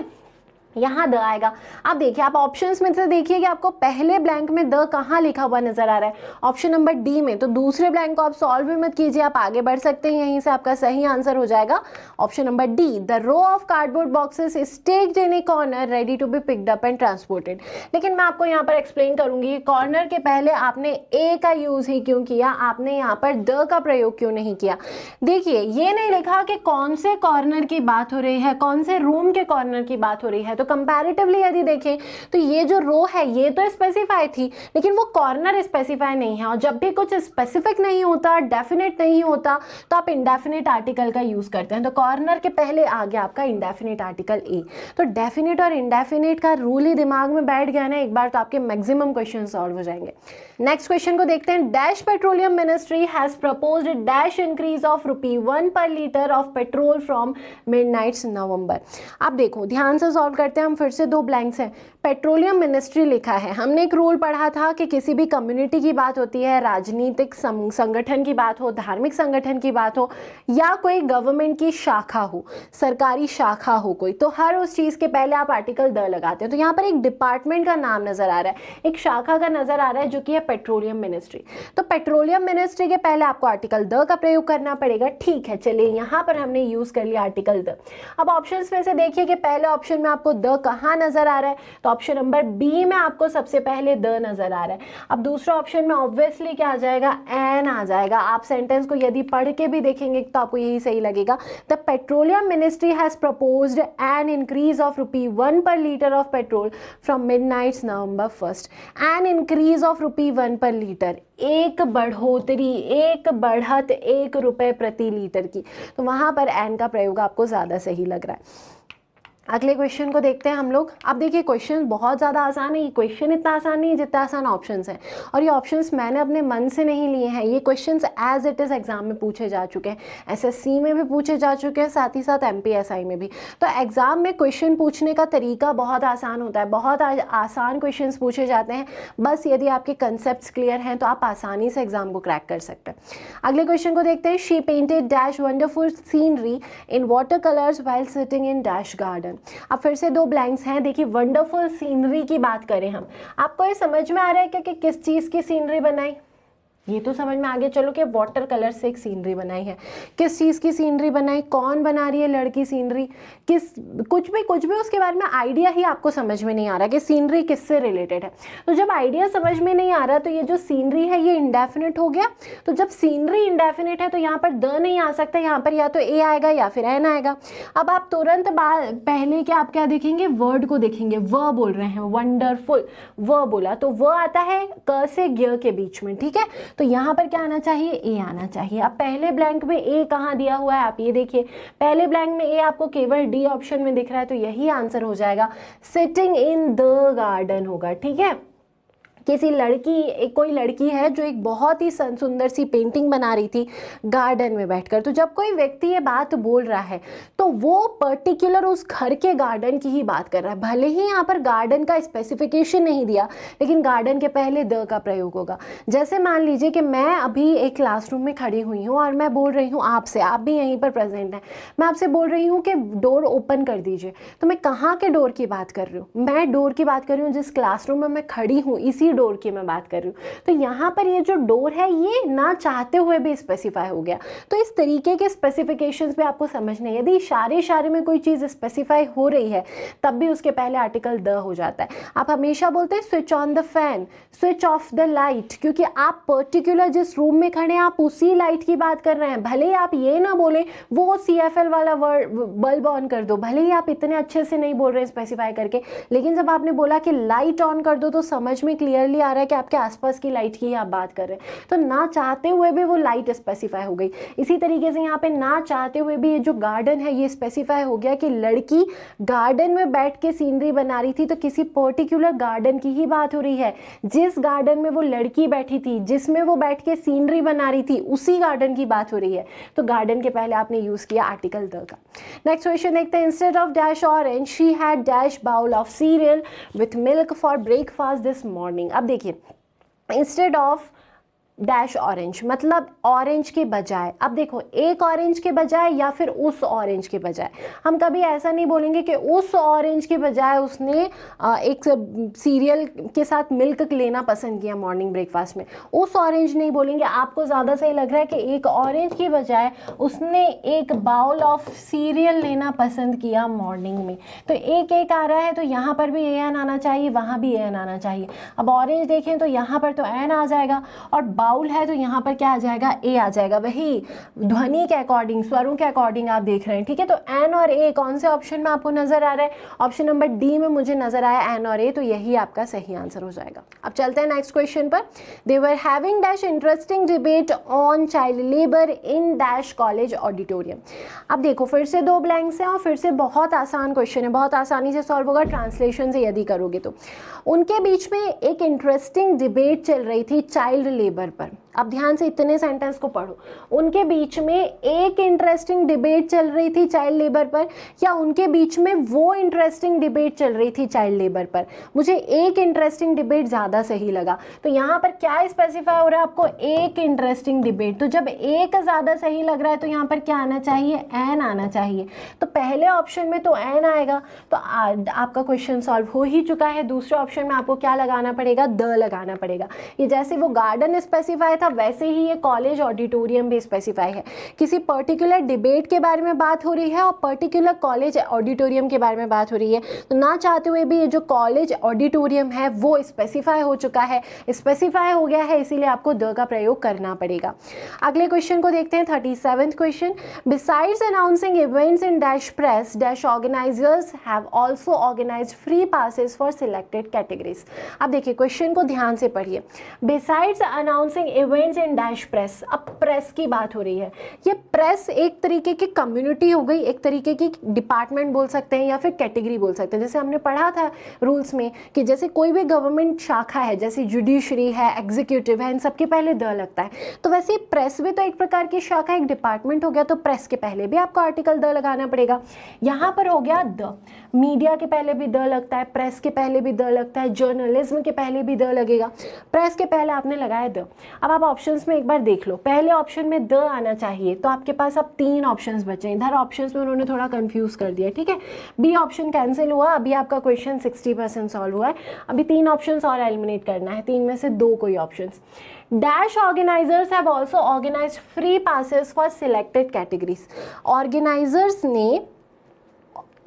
यहाँ द आएगा। अब देखिए, आप ऑप्शंस में से देखिए कि आपको पहले ब्लैंक में द कहाँ लिखा हुआ नजर आ रहा है, ऑप्शन नंबर डी में। तो दूसरे ब्लैंक को आप सॉल्व भी मत कीजिए, आप आगे बढ़ सकते हैं। यहीं से आपका सही आंसर हो जाएगा option number D, the row of cardboard boxes stacked in a corner ready to be picked up and transported. लेकिन मैं आपको यहाँ पर एक्सप्लेन करूंगी, कॉर्नर के पहले आपने ए का यूज ही क्यों किया, आपने यहाँ पर द का प्रयोग क्यों नहीं किया। देखिए, ये नहीं लिखा कि कौन से कॉर्नर की बात हो रही है, कौन से रूम के कॉर्नर की बात हो रही है। तो कंपैरेटिवली यदि देखें तो ये जो रो है ये तो स्पेसिफाई थी, लेकिन वो कॉर्नर स्पेसिफाई नहीं है। और जब भी कुछ स्पेसिफिक नहीं होता, डेफिनेट नहीं होता, तो आप इंडेफिनिट आर्टिकल का यूज करते हैं। तो कॉर्नर के पहले आ गया आपका इंडेफिनिट आर्टिकल ए। तो डेफिनेट और इंडेफिनिट का रूल ही दिमाग में बैठ गया ना एक बार, तो आपके मैक्सिमम क्वेश्चन सॉल्व हो जाएंगे। नेक्स्ट क्वेश्चन को देखते हैं। Dash petroleum ministry has proposed dash increase of ₹1 per litre of petrol from midnight November. अब देखो, ध्यान से सॉल्व करते हैं हम। फिर से दो ब्लैंक्स हैं। पेट्रोलियम मिनिस्ट्री लिखा है, हमने एक रूल पढ़ा था कि किसी भी कम्युनिटी की बात होती है, राजनीतिक संगठन की बात हो, धार्मिक संगठन की बात हो, या कोई गवर्नमेंट की शाखा हो, सरकारी शाखा हो कोई, तो हर उस चीज़ के पहले आप आर्टिकल द लगाते हैं। तो यहाँ पर एक डिपार्टमेंट का नाम नजर आ रहा है, एक शाखा का नजर आ रहा है, जो कि है पेट्रोलियम मिनिस्ट्री। तो पेट्रोलियम मिनिस्ट्री के पहले आपको आर्टिकल द का प्रयोग करना पड़ेगा। ठीक है, चलिए यहाँ पर हमने यूज कर लिया आर्टिकल द। अब ऑप्शंस में से देखिए कि पहले ऑप्शन में आपको द कहाँ नजर आ रहा है, तो ऑप्शन नंबर बी में आपको सबसे पहले द नजर आ रहा है। अब दूसरा ऑप्शन में ऑब्वियसली क्या आ जाएगा, एन आ जाएगा। आप सेंटेंस को यदि पढ़ के भी देखेंगे तो आपको यही सही लगेगा। The petroleum ministry has proposed an increase of ₹1 per litre of petrol from midnight November 1। An increase of ₹1 per litre, एक बढ़ोतरी, एक बढ़त ₹1 प्रति लीटर की। तो वहां पर एन का प्रयोग आपको ज्यादा सही लग रहा है। अगले क्वेश्चन को देखते हैं हम लोग। अब देखिए, क्वेश्चन बहुत ज़्यादा आसान है। ये क्वेश्चन इतना आसान नहीं है जितना आसान ऑप्शंस हैं, और ये ऑप्शंस मैंने अपने मन से नहीं लिए हैं। ये questions as it is exam में पूछे जा चुके हैं, एसएससी में भी पूछे जा चुके हैं, साथ ही साथ एमपीएसआई में भी। तो एग्जाम में क्वेश्चन पूछने का तरीका बहुत आसान होता है, बहुत आसान क्वेश्चन पूछे जाते हैं। बस यदि आपके कंसेप्ट क्लियर हैं तो आप आसानी से एग्जाम को क्रैक कर सकते हैं। अगले क्वेश्चन को देखते हैं। She painted dash wonderful scenery in water colours while sitting in dash garden. अब फिर से दो ब्लैंक्स हैं। देखिए, वंडरफुल सीनरी की बात करें हम, आपको ये समझ में आ रहा है कि किस चीज़ की सीनरी बनाई, ये तो समझ में आ गया चलो कि वाटर कलर से एक सीनरी बनाई है। किस चीज़ की सीनरी बनाई, कौन बना रही है लड़की सीनरी, किस कुछ भी उसके बारे में आइडिया ही आपको समझ में नहीं आ रहा कि सीनरी किससे रिलेटेड है। तो जब आइडिया समझ में नहीं आ रहा तो ये जो सीनरी है ये इंडेफिनिट हो गया। तो जब सीनरी इंडेफिनिट है तो यहाँ पर द नहीं आ सकता, यहाँ पर या तो ए आएगा या फिर एन आएगा। अब आप तुरंत पहले क्या आप क्या देखेंगे, वर्ड को देखेंगे, व बोल रहे हैं, वंडरफुल व बोला तो व आता है क से ग के बीच में, ठीक है। तो यहाँ पर क्या आना चाहिए, ए आना चाहिए। अब पहले ब्लैंक में ए कहाँ दिया हुआ है, आप ये देखिए पहले ब्लैंक में ए आपको केवल डी ऑप्शन में दिख रहा है, तो यही आंसर हो जाएगा, सिटिंग इन द गार्डन होगा, ठीक है। किसी लड़की, कोई लड़की है जो एक बहुत ही सुंदर सी पेंटिंग बना रही थी गार्डन में बैठकर। तो जब कोई व्यक्ति ये बात बोल रहा है तो वो पर्टिकुलर उस घर के गार्डन की ही बात कर रहा है। भले ही यहाँ पर गार्डन का स्पेसिफिकेशन नहीं दिया, लेकिन गार्डन के पहले द का प्रयोग होगा। जैसे मान लीजिए कि मैं अभी एक क्लासरूम में खड़ी हुई हूँ और मैं बोल रही हूँ आपसे, आप भी यहीं पर प्रेजेंट हैं, मैं आपसे बोल रही हूँ कि डोर ओपन कर दीजिए। तो मैं कहाँ के डोर की बात कर रही हूँ, मैं डोर की बात कर रही हूँ जिस क्लासरूम में मैं खड़ी हूँ, इसी डोर की मैं बात कर रही हूँ। तो यहाँ पर ये जो डोर है ये ना चाहते हुए भी स्पेसिफाई हो गया। तो इस तरीके के स्पेसिफिकेशंस पे आपको समझना है। यदि इशारे में कोई चीज़ स्पेसिफाई हो रही है तब भी उसके पहले आर्टिकल द हो जाता है। आप हमेशा बोलते हैं switch on the fan, switch off the light, क्योंकि आप पर्टिकुलर जिस रूम में खड़े हैं आप उसी लाइट की बात कर रहे हैं। भले ही आप ये ना बोले वो CFL वाला वर्ड बल्ब ऑन कर दो, भले ही आप इतने अच्छे से नहीं बोल रहे हैं स्पेसिफाई करके, लेकिन जब आपने बोला कि लाइट ऑन कर दो तो समझ में क्लियरली आ रहा है कि आपके आसपास की लाइट की आप बात कर रहे हैं। तो ना चाहते हुए भी वो लाइट स्पेसिफाई हो गई। इसी तरीके से यहाँ पे ना चाहते हुए भी ये जो गार्डन है ये स्पेसिफाई हो गया कि लड़की गार्डन में बैठ के सीनरी बना रही थी। तो किसी पर्टिकुलर गार्डन की ही बात हो रही है। जिस गार्डन में वो लड़की बैठी थी, जिसमें वो बैठ के सीनरी बना रही थी, उसी गार्डन की बात हो रही है। तो गार्डन के पहले आपने यूज किया आर्टिकल द का। नेक्स्ट क्वेश्चन देखते हैं। Instead of dash orange she had dash bowl of cereal with milk for breakfast this morning. अब देखिए इंस्टेड ऑफ डैश ऑरेंज मतलब ऑरेंज के बजाय, अब देखो एक ऑरेंज के बजाय या फिर उस ऑरेंज के बजाय, हम कभी ऐसा नहीं बोलेंगे कि उस ऑरेंज के बजाय उसने एक सीरियल के साथ मिल्क लेना पसंद किया मॉर्निंग ब्रेकफास्ट में। उस ऑरेंज नहीं बोलेंगे, आपको ज़्यादा सही लग रहा है कि एक ऑरेंज के बजाय उसने एक बाउल ऑफ सीरियल लेना पसंद किया मॉर्निंग में। तो एक आ रहा है तो यहाँ पर भी एन आना चाहिए, वहाँ भी एन आना चाहिए। अब ऑरेंज देखें तो यहाँ पर तो एन आ जाएगा और बाउल है तो यहाँ पर क्या आ जाएगा, ए आ जाएगा। वही ध्वनि के अकॉर्डिंग, स्वरों के अकॉर्डिंग आप देख रहे हैं, ठीक है। तो एन और ए कौन से ऑप्शन में आपको नजर आ रहा है, ऑप्शन नंबर डी में मुझे नजर आया एन और ए, तो यही आपका सही आंसर हो जाएगा। अब चलते हैं नेक्स्ट क्वेश्चन पर। They were having dash interesting debate on child labour in dash college auditorium. अब देखो फिर से दो ब्लैंक्स हैं और फिर से बहुत आसान क्वेश्चन है, बहुत आसानी से सॉल्व होगा ट्रांसलेशन से यदि करोगे तो। उनके बीच में एक इंटरेस्टिंग डिबेट चल रही थी चाइल्ड लेबर पर। अब ध्यान से इतने सेंटेंस को पढ़ो। उनके बीच में एक इंटरेस्टिंग डिबेट चल रही थी चाइल्ड लेबर पर, या उनके बीच में वो इंटरेस्टिंग डिबेट चल रही थी चाइल्ड लेबर पर। मुझे एक इंटरेस्टिंग डिबेट ज़्यादा सही लगा। तो यहाँ पर क्या स्पेसिफाई हो रहा है आपको, एक इंटरेस्टिंग डिबेट। तो जब एक ज़्यादा सही लग रहा है तो यहाँ पर क्या आना चाहिए, एन आना चाहिए। तो पहले ऑप्शन में तो एन आएगा, तो आपका क्वेश्चन सॉल्व हो ही चुका है। दूसरे ऑप्शन में आपको क्या लगाना पड़ेगा, द लगाना पड़ेगा। ये जैसे वो गार्डन स्पेसिफाई था वैसे ही ये कॉलेज ऑडिटोरियम भी स्पेसिफाई है। किसी पर्टिकुलर डिबेट के बारे में बात हो रही है और पर्टिकुलर कॉलेज ऑडिटोरियम के बारे में बात हो रही है। तो ना चाहते हुए भी ये जो कॉलेज ऑडिटोरियम है वो स्पेसिफाई हो चुका है, स्पेसिफाई हो गया है, इसीलिए आपको द का प्रयोग करना पड़ेगा। अगले क्वेश्चन को देखते हैं, 37th question. Besides announcing events in dash press dash organisers have also organised free passes for selected categories. अब देखिए क्वेश्चन को ध्यान से पढ़िए। Besides announcing events in dash press, अब प्रेस की बात हो रही है। ये प्रेस एक तरीके की कम्युनिटी हो गई, एक तरीके की डिपार्टमेंट बोल सकते हैं या फिर कैटेगरी बोल सकते हैं। जैसे हमने पढ़ा था रूल्स में कि जैसे कोई भी गवर्नमेंट शाखा है, जैसे जुडिशरी है, एग्जीक्यूटिव है, इन सबके पहले द लगता है। तो वैसे प्रेस भी तो एक प्रकार की शाखा, एक डिपार्टमेंट हो गया, तो प्रेस के पहले भी आपको आर्टिकल द लगाना पड़ेगा। यहाँ पर हो गया द। मीडिया के पहले भी द लगता है, प्रेस के पहले भी द लगता है, जर्नलिज्म के पहले भी द लगेगा। प्रेस के पहले आपने लगाया द। अब आप ऑप्शंस में एक बार देख लो, पहले ऑप्शन में द आना चाहिए, तो आपके पास अब 3 ऑप्शंस बचे। इधर ऑप्शंस में उन्होंने थोड़ा कंफ्यूज कर दिया, ठीक है। बी ऑप्शन कैंसिल हुआ, अभी आपका क्वेश्चन 60% सॉल्व हुआ है। अभी 3 ऑप्शंस और एलिमिनेट करना है, 3 में से 2 कोई options. Dash organisers have also organised free passes for selected categories. Organisers ने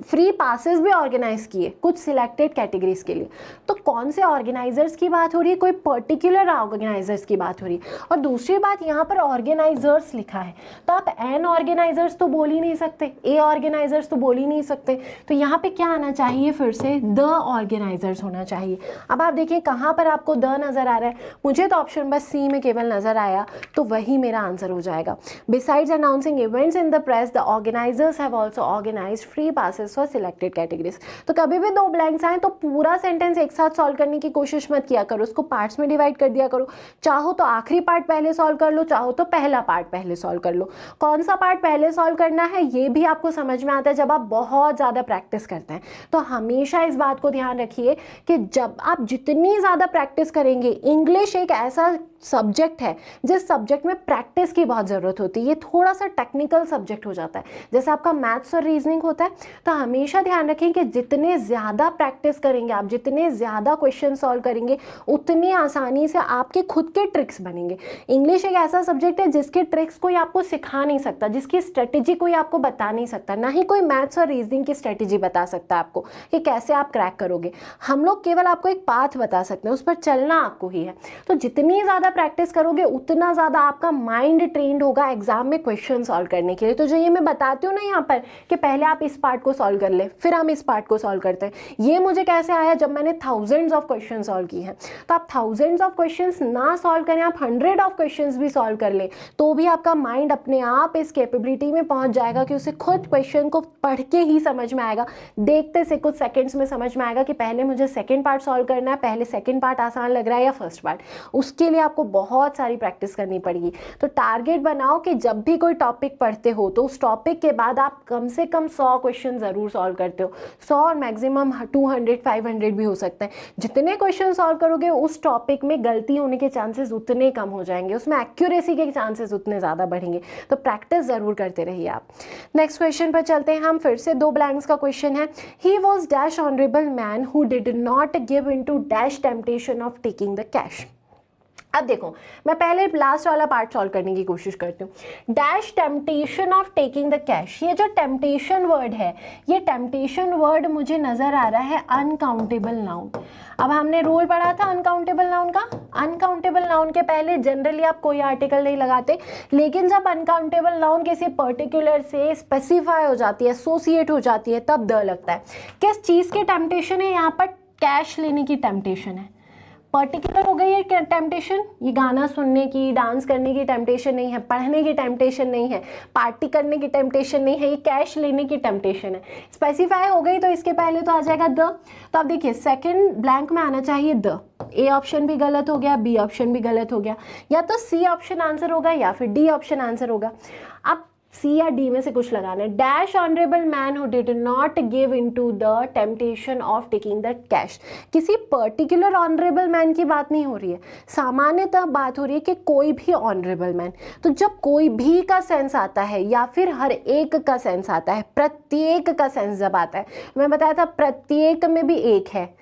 फ्री पासेस भी ऑर्गेनाइज किए कुछ सिलेक्टेड कैटेगरीज के लिए। तो कौन से ऑर्गेनाइजर्स की बात हो रही है, कोई पर्टिकुलर ऑर्गेनाइजर्स की बात हो रही है। और दूसरी बात, यहाँ पर ऑर्गेनाइजर्स लिखा है, तो आप एन ऑर्गेनाइजर्स तो बोल ही नहीं सकते, ए ऑर्गेनाइजर्स तो बोल ही नहीं सकते, तो यहाँ पे क्या आना चाहिए, फिर से द ऑर्गेनाइजर्स होना चाहिए। अब आप देखिए कहाँ पर आपको द नजर आ रहा है, मुझे तो ऑप्शन बस सी में केवल नजर आया, तो वही मेरा आंसर हो जाएगा। Besides announcing events in the press, the organisers have also organised free passes for selected categories. तो कभी भी 2 ब्लैंक्स आए तो पूरा सेंटेंस एक साथ सॉल्व करने की कोशिश मत किया करो, उसको पार्ट्स में डिवाइड कर दिया करो। चाहो तो आखिरी पार्ट पहले सॉल्व कर लो, चाहो तो पहला पार्ट पहले सॉल्व कर लो। कौन सा पार्ट पहले सॉल्व करना है ये भी आपको समझ में आता है जब आप बहुत ज़्यादा प्रैक्टिस करते हैं। तो हमेशा इस बात को ध्यान रखिए कि जब आप जितनी ज़्यादा प्रैक्टिस करेंगे, इंग्लिश एक ऐसा सब्जेक्ट है जिस सब्जेक्ट में प्रैक्टिस की बहुत ज़रूरत होती है, ये थोड़ा सा टेक्निकल सब्जेक्ट हो जाता है जैसे आपका मैथ्स और रीजनिंग होता है। तो हमेशा ध्यान रखें कि जितने ज़्यादा प्रैक्टिस करेंगे आप, जितने ज़्यादा क्वेश्चन सॉल्व करेंगे, उतनी आसानी से आपके खुद के ट्रिक्स बनेंगे। इंग्लिश एक ऐसा सब्जेक्ट है जिसके ट्रिक्स कोई आपको सिखा नहीं सकता, जिसकी स्ट्रेटेजी कोई आपको बता नहीं सकता, ना ही कोई मैथ्स और रीजनिंग की स्ट्रेटेजी बता सकता है आपको कि कैसे आप क्रैक करोगे। हम लोग केवल आपको एक पाथ बता सकते हैं, उस पर चलना आपको ही है। तो जितनी ज़्यादा प्रैक्टिस करोगे उतना ज़्यादा आपका माइंड ट्रेंड होगा एग्जाम में क्वेश्चन सॉल्व करने के लिए। तो जो ये मैं बताती हूँ ना यहाँ पर कि पहले आप इस पार्ट को सॉल्व कर ले, फिर हम इस पार्ट को सॉल्व करते हैं, ये मुझे कैसे आया, जब मैंने थाउजेंड्स ऑफ क्वेश्चन सॉल्व किए हैं। तो आप थाउजेंड्स ऑफ क्वेश्चंस ना सॉल्व करें, आप 100 ऑफ क्वेश्चंस भी सॉल्व कर ले, तो भी आपका माइंड अपने आप इस कैपेबिलिटी में पहुंच जाएगा कि उसे खुद क्वेश्चन को पढ़ के ही समझ में आएगा, देखते से कुछ सेकंड्स में समझ में आएगा कि पहले मुझे सेकंड पार्ट सॉल्व करना है, पहले सेकंड पार्ट आसान लग रहा है या फर्स्ट पार्ट। उसके लिए आपको बहुत सारी प्रैक्टिस करनी पड़ेगी। तो टारगेट बनाओ कि जब भी कोई टॉपिक पढ़ते हो तो उस टॉपिक के बाद आप कम से कम 100 क्वेश्चन जरूर सॉल्व करते हो। 100 और मैक्सिमम 200 500 भी हो सकते हैं। जितने क्वेश्चन सॉल्व करोगे उस टॉपिक में गलती होने के चांसेस उतने कम हो जाएंगे, उसमें एक्यूरेसी के चांसेस उतने ज़्यादा बढ़ेंगे। तो प्रैक्टिस ज़रूर करते रहिए आप। नेक्स्ट क्वेश्चन पर चलते हैं हम, फिर से 2 ब्लैंक्स का क्वेश्चन है। He was dash honourable man who did not give in to dash temptation of taking the cash. अब देखो, मैं पहले लास्ट वाला पार्ट सॉल्व करने की कोशिश करती हूँ। Dash temptation of taking the cash, ये जो टेम्पटेशन वर्ड है, ये टेम्पटेशन वर्ड मुझे नजर आ रहा है अनकाउंटेबल नाउन। अब हमने रूल पढ़ा था अनकाउंटेबल नाउन का। अनकाउंटेबल नाउन के पहले जनरली आप कोई आर्टिकल नहीं लगाते, लेकिन जब अनकाउंटेबल नाउन किसी पर्टिकुलर से स्पेसिफाई हो जाती है, एसोसिएट हो जाती है, तब द लगता है। किस चीज़ की टेम्पटेशन है यहाँ पर? कैश लेने की टेम्पटेशन है। पर्टिकुलर हो गई है टेम्पटेशन, ये गाना सुनने की, डांस करने की टेम्पटेशन नहीं है, पढ़ने की टेम्पटेशन नहीं है, पार्टी करने की टेम्पटेशन नहीं है, ये कैश लेने की टेम्पटेशन है। स्पेसिफाई हो गई तो इसके पहले तो आ जाएगा द। तो आप देखिए सेकंड ब्लैंक में आना चाहिए द। ए ऑप्शन भी गलत हो गया, बी ऑप्शन भी गलत हो गया, या तो सी ऑप्शन आंसर होगा या फिर डी ऑप्शन आंसर होगा। अब सी या डी में से कुछ लगाना है। Dash honourable man who did not give in to the temptation of taking the cash. किसी पर्टिकुलर ऑनरेबल मैन की बात नहीं हो रही है, सामान्यतः बात हो रही है कि कोई भी ऑनरेबल मैन। तो जब कोई भी का सेंस आता है या फिर हर एक का सेंस आता है, प्रत्येक का सेंस जब आता है, मैं बताया था प्रत्येक में भी एक है,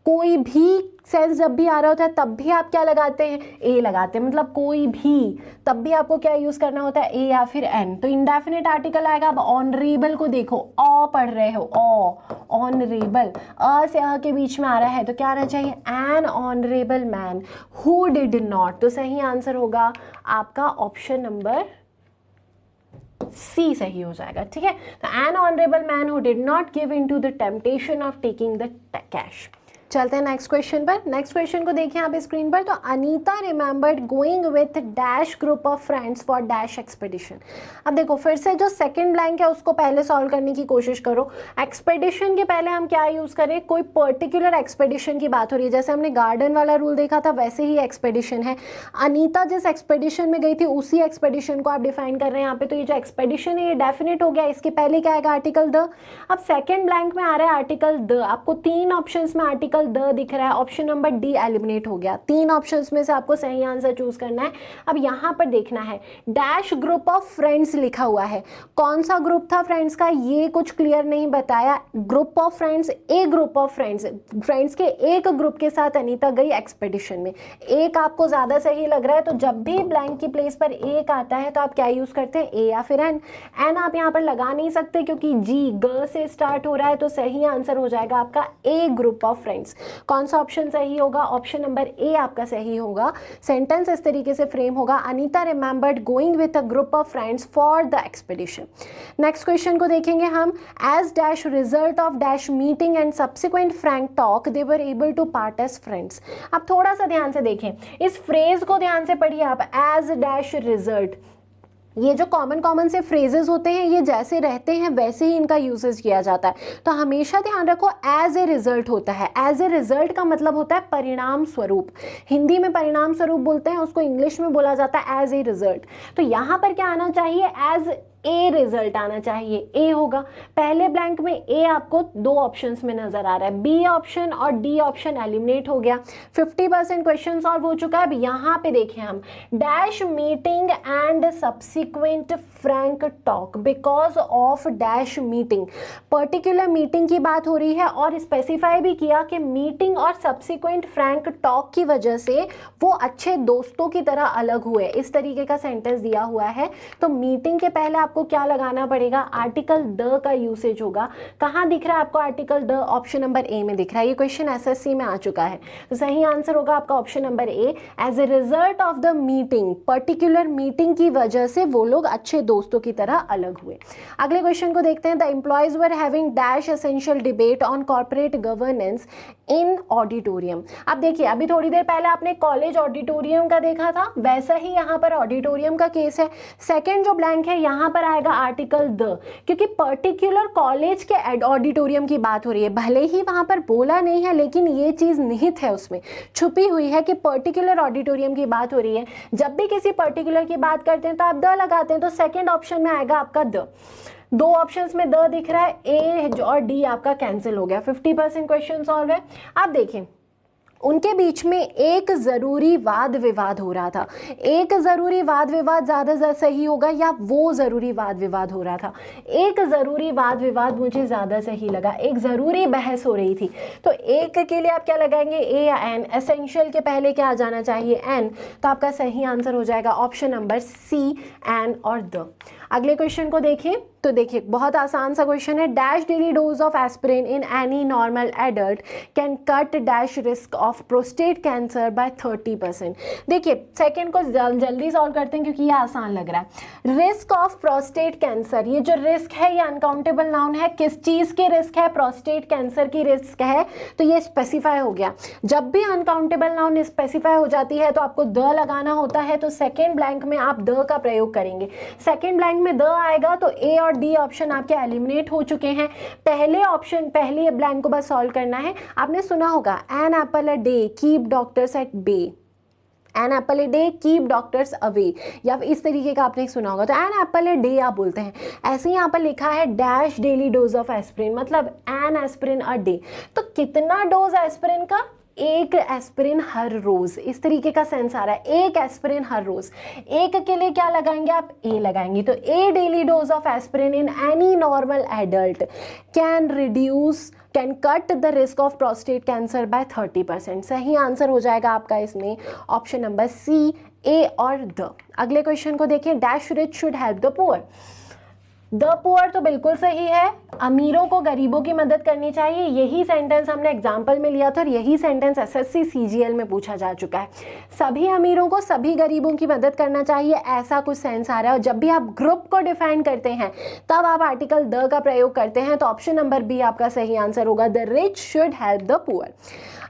कोई भी सेंस जब भी आ रहा होता है तब भी आप क्या लगाते हैं? ए लगाते हैं। मतलब कोई भी, तब भी आपको क्या यूज करना होता है? ए या फिर एन। तो इंडेफिनिट आर्टिकल आएगा। अब ऑनरेबल को देखो, ऑ पढ़ रहे हो, ऑ ऑनरेबल, अ से अ के बीच में आ रहा है तो क्या आना चाहिए? N honourable man who did not. तो सही आंसर होगा आपका ऑप्शन नंबर सी सही हो जाएगा। ठीक है, तो an honourable man who did not give in to the temptation of taking the cash. चलते हैं नेक्स्ट क्वेश्चन पर। नेक्स्ट क्वेश्चन को देखिए आप स्क्रीन पर। तो Anita remembered going with dash group of friends for dash expedition. अब देखो फिर से जो सेकंड ब्लैंक है उसको पहले सॉल्व करने की कोशिश करो। एक्सपेडिशन के पहले हम क्या यूज करें? कोई पर्टिकुलर एक्सपेडिशन की बात हो रही है, जैसे हमने गार्डन वाला रूल देखा था वैसे ही एक्सपेडिशन है। अनीता जिस एक्सपेडिशन में गई थी उसी एक्सपेडिशन को आप डिफाइन कर रहे हैं यहाँ पे। तो ये जो एक्सपेडिशन है ये डेफिनेट हो गया, इसके पहले क्या आएगा? Article the. अब सेकेंड ब्लैंक में आ रहा है आर्टिकल द। आपको 3 ऑप्शन में आर्टिकल आर्टिकल द दिख रहा है, ऑप्शन नंबर डी एलिमिनेट हो गया। 3 ऑप्शंस में से आपको सही आंसर चूज करना है। अब यहाँ पर देखना है डैश ग्रुप ऑफ फ्रेंड्स लिखा हुआ है, कौन सा ग्रुप था फ्रेंड्स का ये कुछ क्लियर नहीं बताया। Group of friends, A group of friends, friends के एक ग्रुप के साथ अनीता गई एक्सपेडिशन में। एक आपको ज्यादा सही लग रहा है, तो जब भी ब्लैंक की प्लेस पर एक आता है तो आप क्या यूज करते हैं, ए या फिर एन। एन आप यहाँ पर लगा नहीं सकते क्योंकि जी ग से स्टार्ट हो रहा है, तो सही आंसर हो जाएगा आपका ए ग्रुप ऑफ फ्रेंड्स। कौन सा ऑप्शन सही होगा, ऑप्शन नंबर ए आपका सही होगा। सेंटेंस इस तरीके से फ्रेम होगा, Anita remembered going with a group of friends for the expedition. Next question को देखेंगे हम, as dash result of dash meeting and subsequent frank talk they were able to part as friends. अब थोड़ा सा ध्यान से देखें, इस फ्रेज को ध्यान से पढ़िए आप, एज डैश रिजल्ट। ये जो कॉमन से फ्रेजेस होते हैं ये जैसे रहते हैं वैसे ही इनका यूजेस किया जाता है, तो हमेशा ध्यान रखो एज ए रिजल्ट होता है। एज ए रिजल्ट का मतलब होता है परिणाम स्वरूप, हिंदी में परिणाम स्वरूप बोलते हैं उसको, इंग्लिश में बोला जाता है एज ए रिजल्ट। तो यहाँ पर क्या आना चाहिए, एज ए रिजल्ट आना चाहिए, ए होगा। पहले ब्लैंक में ए आपको 2 ऑप्शंस में नजर आ रहा है, बी ऑप्शन और डी ऑप्शन एलिमिनेट हो गया। 50% क्वेश्चन सॉल्व हो चुका है। अब यहाँ पे देखें हम, dash meeting and subsequent frank talk because of dash meeting. Particular meeting की बात हो रही है और स्पेसिफाई भी किया कि मीटिंग और सब्सिक्वेंट फ्रैंक टॉक की वजह से वो अच्छे दोस्तों की तरह अलग हुए, इस तरीके का सेंटेंस दिया हुआ है। तो मीटिंग के पहले आपको क्या लगाना पड़ेगा, आर्टिकल द का यूसेज होगा। कहां दिख रहा है आपको आर्टिकल द, ऑप्शन नंबर ए में दिख रहा है। ये क्वेश्चन एसएससी में आ चुका है, तो सही आंसर होगा आपका option number A. As a result of the meeting, particular meeting की वजह से वो लोग अच्छे दोस्तों की तरह अलग हुए। अगले क्वेश्चन को देखते हैं, the employees were having dash essential debate on corporate governance in auditorium. अब देखिए, अभी थोड़ी देर पहले आपने कॉलेज ऑडिटोरियम का देखा था, वैसा ही यहाँ पर ऑडिटोरियम का केस है। सेकंड जो ब्लैंक है यहाँ पर आएगा आर्टिकल द, क्योंकि पर्टिकुलर कॉलेज के ऑडिटोरियम की बात हो रही है। भले ही वहां पर बोला नहीं है लेकिन ये चीज निहित है, उसमें छुपी हुई है कि पर्टिकुलर ऑडिटोरियम की बात हो रही है। जब भी किसी पर्टिकुलर की बात करते हैं तो आप द लगाते हैं, तो सेकेंड ऑप्शन में आएगा आपका द। 2 ऑप्शंस में द दिख रहा है, ए और डी आपका कैंसिल हो गया। 50% क्वेश्चन सॉल्व है। आप देखें, उनके बीच में एक जरूरी वाद विवाद हो रहा था। एक जरूरी वाद विवाद ज्यादा सही होगा या वो जरूरी वाद विवाद हो रहा था? एक जरूरी वाद विवाद मुझे ज्यादा सही लगा, एक जरूरी बहस हो रही थी। तो एक के लिए आप क्या लगाएंगे, ए या एन। एसेंशियल के पहले क्या आ जाना चाहिए, एन। तो आपका सही आंसर हो जाएगा ऑप्शन नंबर सी, एन और द। अगले क्वेश्चन को देखिए, तो देखिए बहुत आसान सा क्वेश्चन है, dash daily dose of aspirin in any normal adult can cut dash risk of prostate cancer by 30%। देखिए सेकंड को जल्दी सॉल्व करते हैं क्योंकि ये आसान लग रहा है। रिस्क ऑफ प्रोस्टेट कैंसर, ये जो रिस्क है ये अनकाउंटेबल नाउन है। किस चीज की रिस्क है, प्रोस्टेट कैंसर की रिस्क है, तो ये स्पेसिफाई हो गया। जब भी अनकाउंटेबल नाउन स्पेसिफाई हो जाती है तो आपको द लगाना होता है, तो सेकेंड ब्लैंक में आप द का प्रयोग करेंगे। सेकेंड ब्लैंक में द आएगा तो ए और डी ऑप्शन आपके एलिमिनेट हो चुके हैं। पहले ब्लैंक को बस सॉल्व करना है। आपने सुना होगा an apple a day keep doctors at bay, an apple a day keep doctors away, या इस तरीके का आपने सुना होगा। तो एन एप्पल ए डे आप बोलते हैं। ऐसे ही यहाँ पर लिखा है dash daily dose of aspirin, मतलब एन एस्पिरिन अ डे। तो कितना डोज एस्पिरिन का, एक एस्पिरिन हर रोज, इस तरीके का सेंस आ रहा है, एक एस्पिरिन हर रोज। एक के लिए क्या लगाएंगे आप, ए लगाएंगे। तो a daily dose of aspirin in any normal adult can cut the risk of prostate cancer by 30%। सही आंसर हो जाएगा आपका इसमें ऑप्शन नंबर सी, ए और द। अगले क्वेश्चन को देखें, dash rich should help the poor. The poor तो बिल्कुल सही है, अमीरों को गरीबों की मदद करनी चाहिए। यही सेंटेंस हमने एग्जाम्पल में लिया था और यही सेंटेंस एसएससी सीजीएल में पूछा जा चुका है। सभी अमीरों को सभी गरीबों की मदद करना चाहिए, ऐसा कुछ सेंस आ रहा है। और जब भी आप ग्रुप को डिफाइन करते हैं तब आप आर्टिकल द का प्रयोग करते हैं, तो ऑप्शन नंबर बी आपका सही आंसर होगा, the rich should help the poor.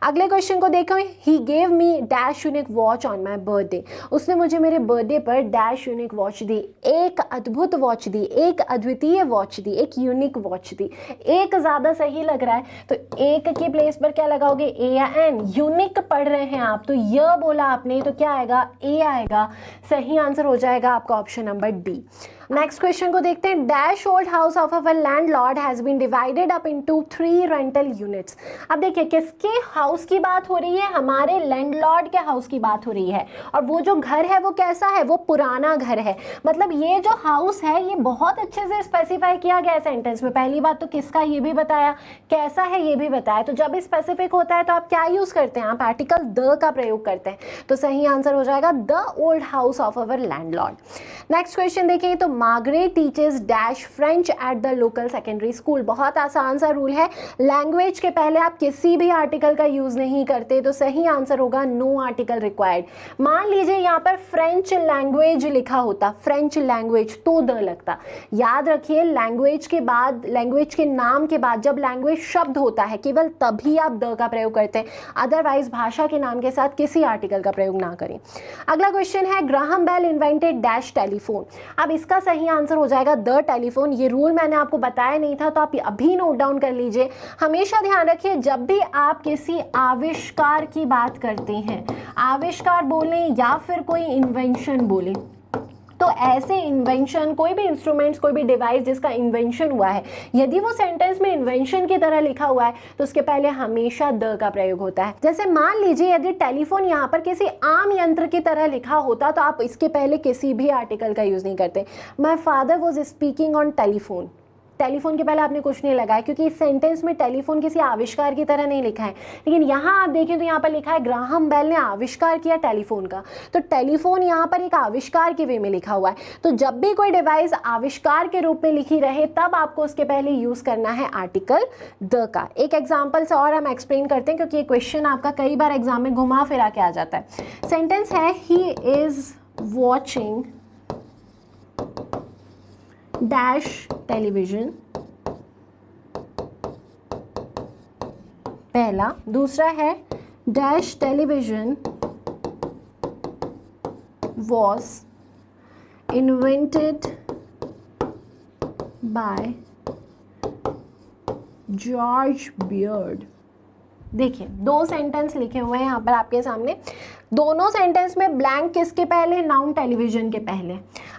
अगले क्वेश्चन को देखो, he gave me dash unique watch on my birthday. उसने मुझे मेरे बर्थडे पर डैश यूनिक वॉच दी, एक अद्भुत वॉच दी, एक अद्वितीय वॉच दी, एक यूनिक वॉच दी। एक ज्यादा सही लग रहा है, तो एक की प्लेस पर क्या लगाओगे, ए या एन। यूनिक पढ़ रहे हैं आप, तो यह बोला आपने, तो क्या आएगा, ए आएगा। सही आंसर हो जाएगा आपका option number D. Next question को देखते हैं। Dash old house of our landlord has been divided up into 3 rental units. अब देखिए किसके हाउस की बात हो रही है, हमारे लैंडलॉर्ड के हाउस की बात हो रही है। और वो जो घर है वो कैसा है, वो पुराना घर है। मतलब ये जो हाउस है ये बहुत अच्छे से स्पेसिफाई किया गया है सेंटेंस में। पहली बात तो किसका ये भी बताया, कैसा है ये भी बताया। तो जब स्पेसिफिक होता है तो आप क्या यूज करते हैं, आप आर्टिकल द का प्रयोग करते हैं। तो सही आंसर हो जाएगा the old house of our landlord. Next question देखिए, तो Margaret teachers dash French at the local secondary school. बहुत आसान सा रूल है, लैंग्वेज के पहले आप किसी भी आर्टिकल का यूज नहीं करते। तो सही आंसर होगा नो आर्टिकल रिक्वायर्ड। मान लीजिए यहाँ पर फ्रेंच लैंग्वेज लिखा होता, फ्रेंच लैंग्वेज, तो द लगता। याद रखिए लैंग्वेज के बाद, लैंग्वेज के नाम के बाद जब लैंग्वेज शब्द होता है केवल तभी आप द का प्रयोग करते हैं, अदरवाइज भाषा के नाम के साथ किसी आर्टिकल का प्रयोग ना करें। अगला क्वेश्चन है, Graham Bell invented dash telephone. अब इसका सही आंसर हो जाएगा द टेलीफोन। ये रूल मैंने आपको बताया नहीं था तो आप अभी नोट डाउन कर लीजिए। हमेशा ध्यान रखिए जब भी आप किसी आविष्कार की बात करते हैं, आविष्कार बोलें या फिर कोई इन्वेंशन बोलें, तो ऐसे इन्वेंशन, कोई भी इंस्ट्रूमेंट्स, कोई भी डिवाइस जिसका इन्वेंशन हुआ है, यदि वो सेंटेंस में इन्वेंशन की तरह लिखा हुआ है तो उसके पहले हमेशा द का प्रयोग होता है। जैसे मान लीजिए यदि टेलीफोन यहाँ पर किसी आम यंत्र की तरह लिखा होता तो आप इसके पहले किसी भी आर्टिकल का यूज नहीं करते। My father was speaking on telephone, telephone के पहले आपने कुछ नहीं लगाया क्योंकि इस सेंटेंस में टेलीफोन किसी आविष्कार की तरह नहीं लिखा है। लेकिन यहाँ आप देखें तो यहाँ पर लिखा है ग्राहम बेल ने आविष्कार किया टेलीफोन का, तो टेलीफोन यहाँ पर एक आविष्कार के वे में लिखा हुआ है। तो जब भी कोई डिवाइस आविष्कार के रूप में लिखी रहे तब आपको उसके पहले यूज करना है आर्टिकल द का। एक एग्जाम्पल से और हम एक्सप्लेन करते हैं क्योंकि ये क्वेश्चन आपका कई बार एग्जाम में घुमा फिरा के आ जाता है। सेंटेंस है, he is watching dash television, पहला। दूसरा है dash television was invented by George beard. देखिए दो सेंटेंस लिखे हुए हैं यहाँ पर आपके सामने, दोनों सेंटेंस में ब्लैंक किसके पहले, नाउन टेलीविजन के पहले।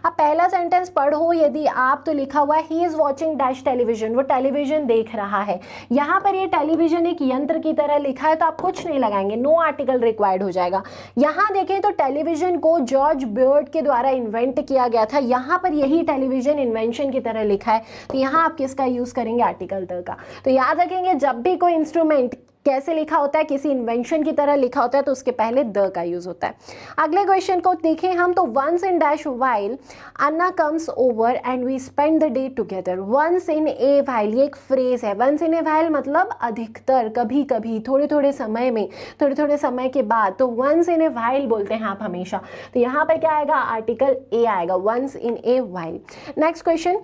अब पहला सेंटेंस पढ़ो यदि आप, तो लिखा हुआ है he is watching dash television, वो टेलीविजन देख रहा है। यहाँ पर ये टेलीविजन एक यंत्र की तरह लिखा है तो आप कुछ नहीं लगाएंगे, नो आर्टिकल रिक्वायर्ड हो जाएगा। यहाँ देखें तो टेलीविजन को जॉर्ज बियर्ड के द्वारा इन्वेंट किया गया था, यहाँ पर यही टेलीविजन इन्वेंशन की तरह लिखा है, तो यहाँ आप किसका यूज करेंगे, आर्टिकल द का। तो याद रखेंगे जब भी कोई इंस्ट्रूमेंट कैसे लिखा होता है, किसी इन्वेंशन की तरह लिखा होता है तो उसके पहले द का यूज होता है। अगले क्वेश्चन को देखें हम, तो once in dash while Anna comes over and we spend the day together. Once in a while ये एक फ्रेज है। वंस इन ए वाइल मतलब अधिकतर, कभी कभी, थोड़े थोड़े समय में, थोड़े थोड़े समय के बाद, तो वंस इन ए वाइल बोलते हैं आप हमेशा। तो यहाँ पर क्या आएगा, आर्टिकल ए आएगा, once in a while. Next question,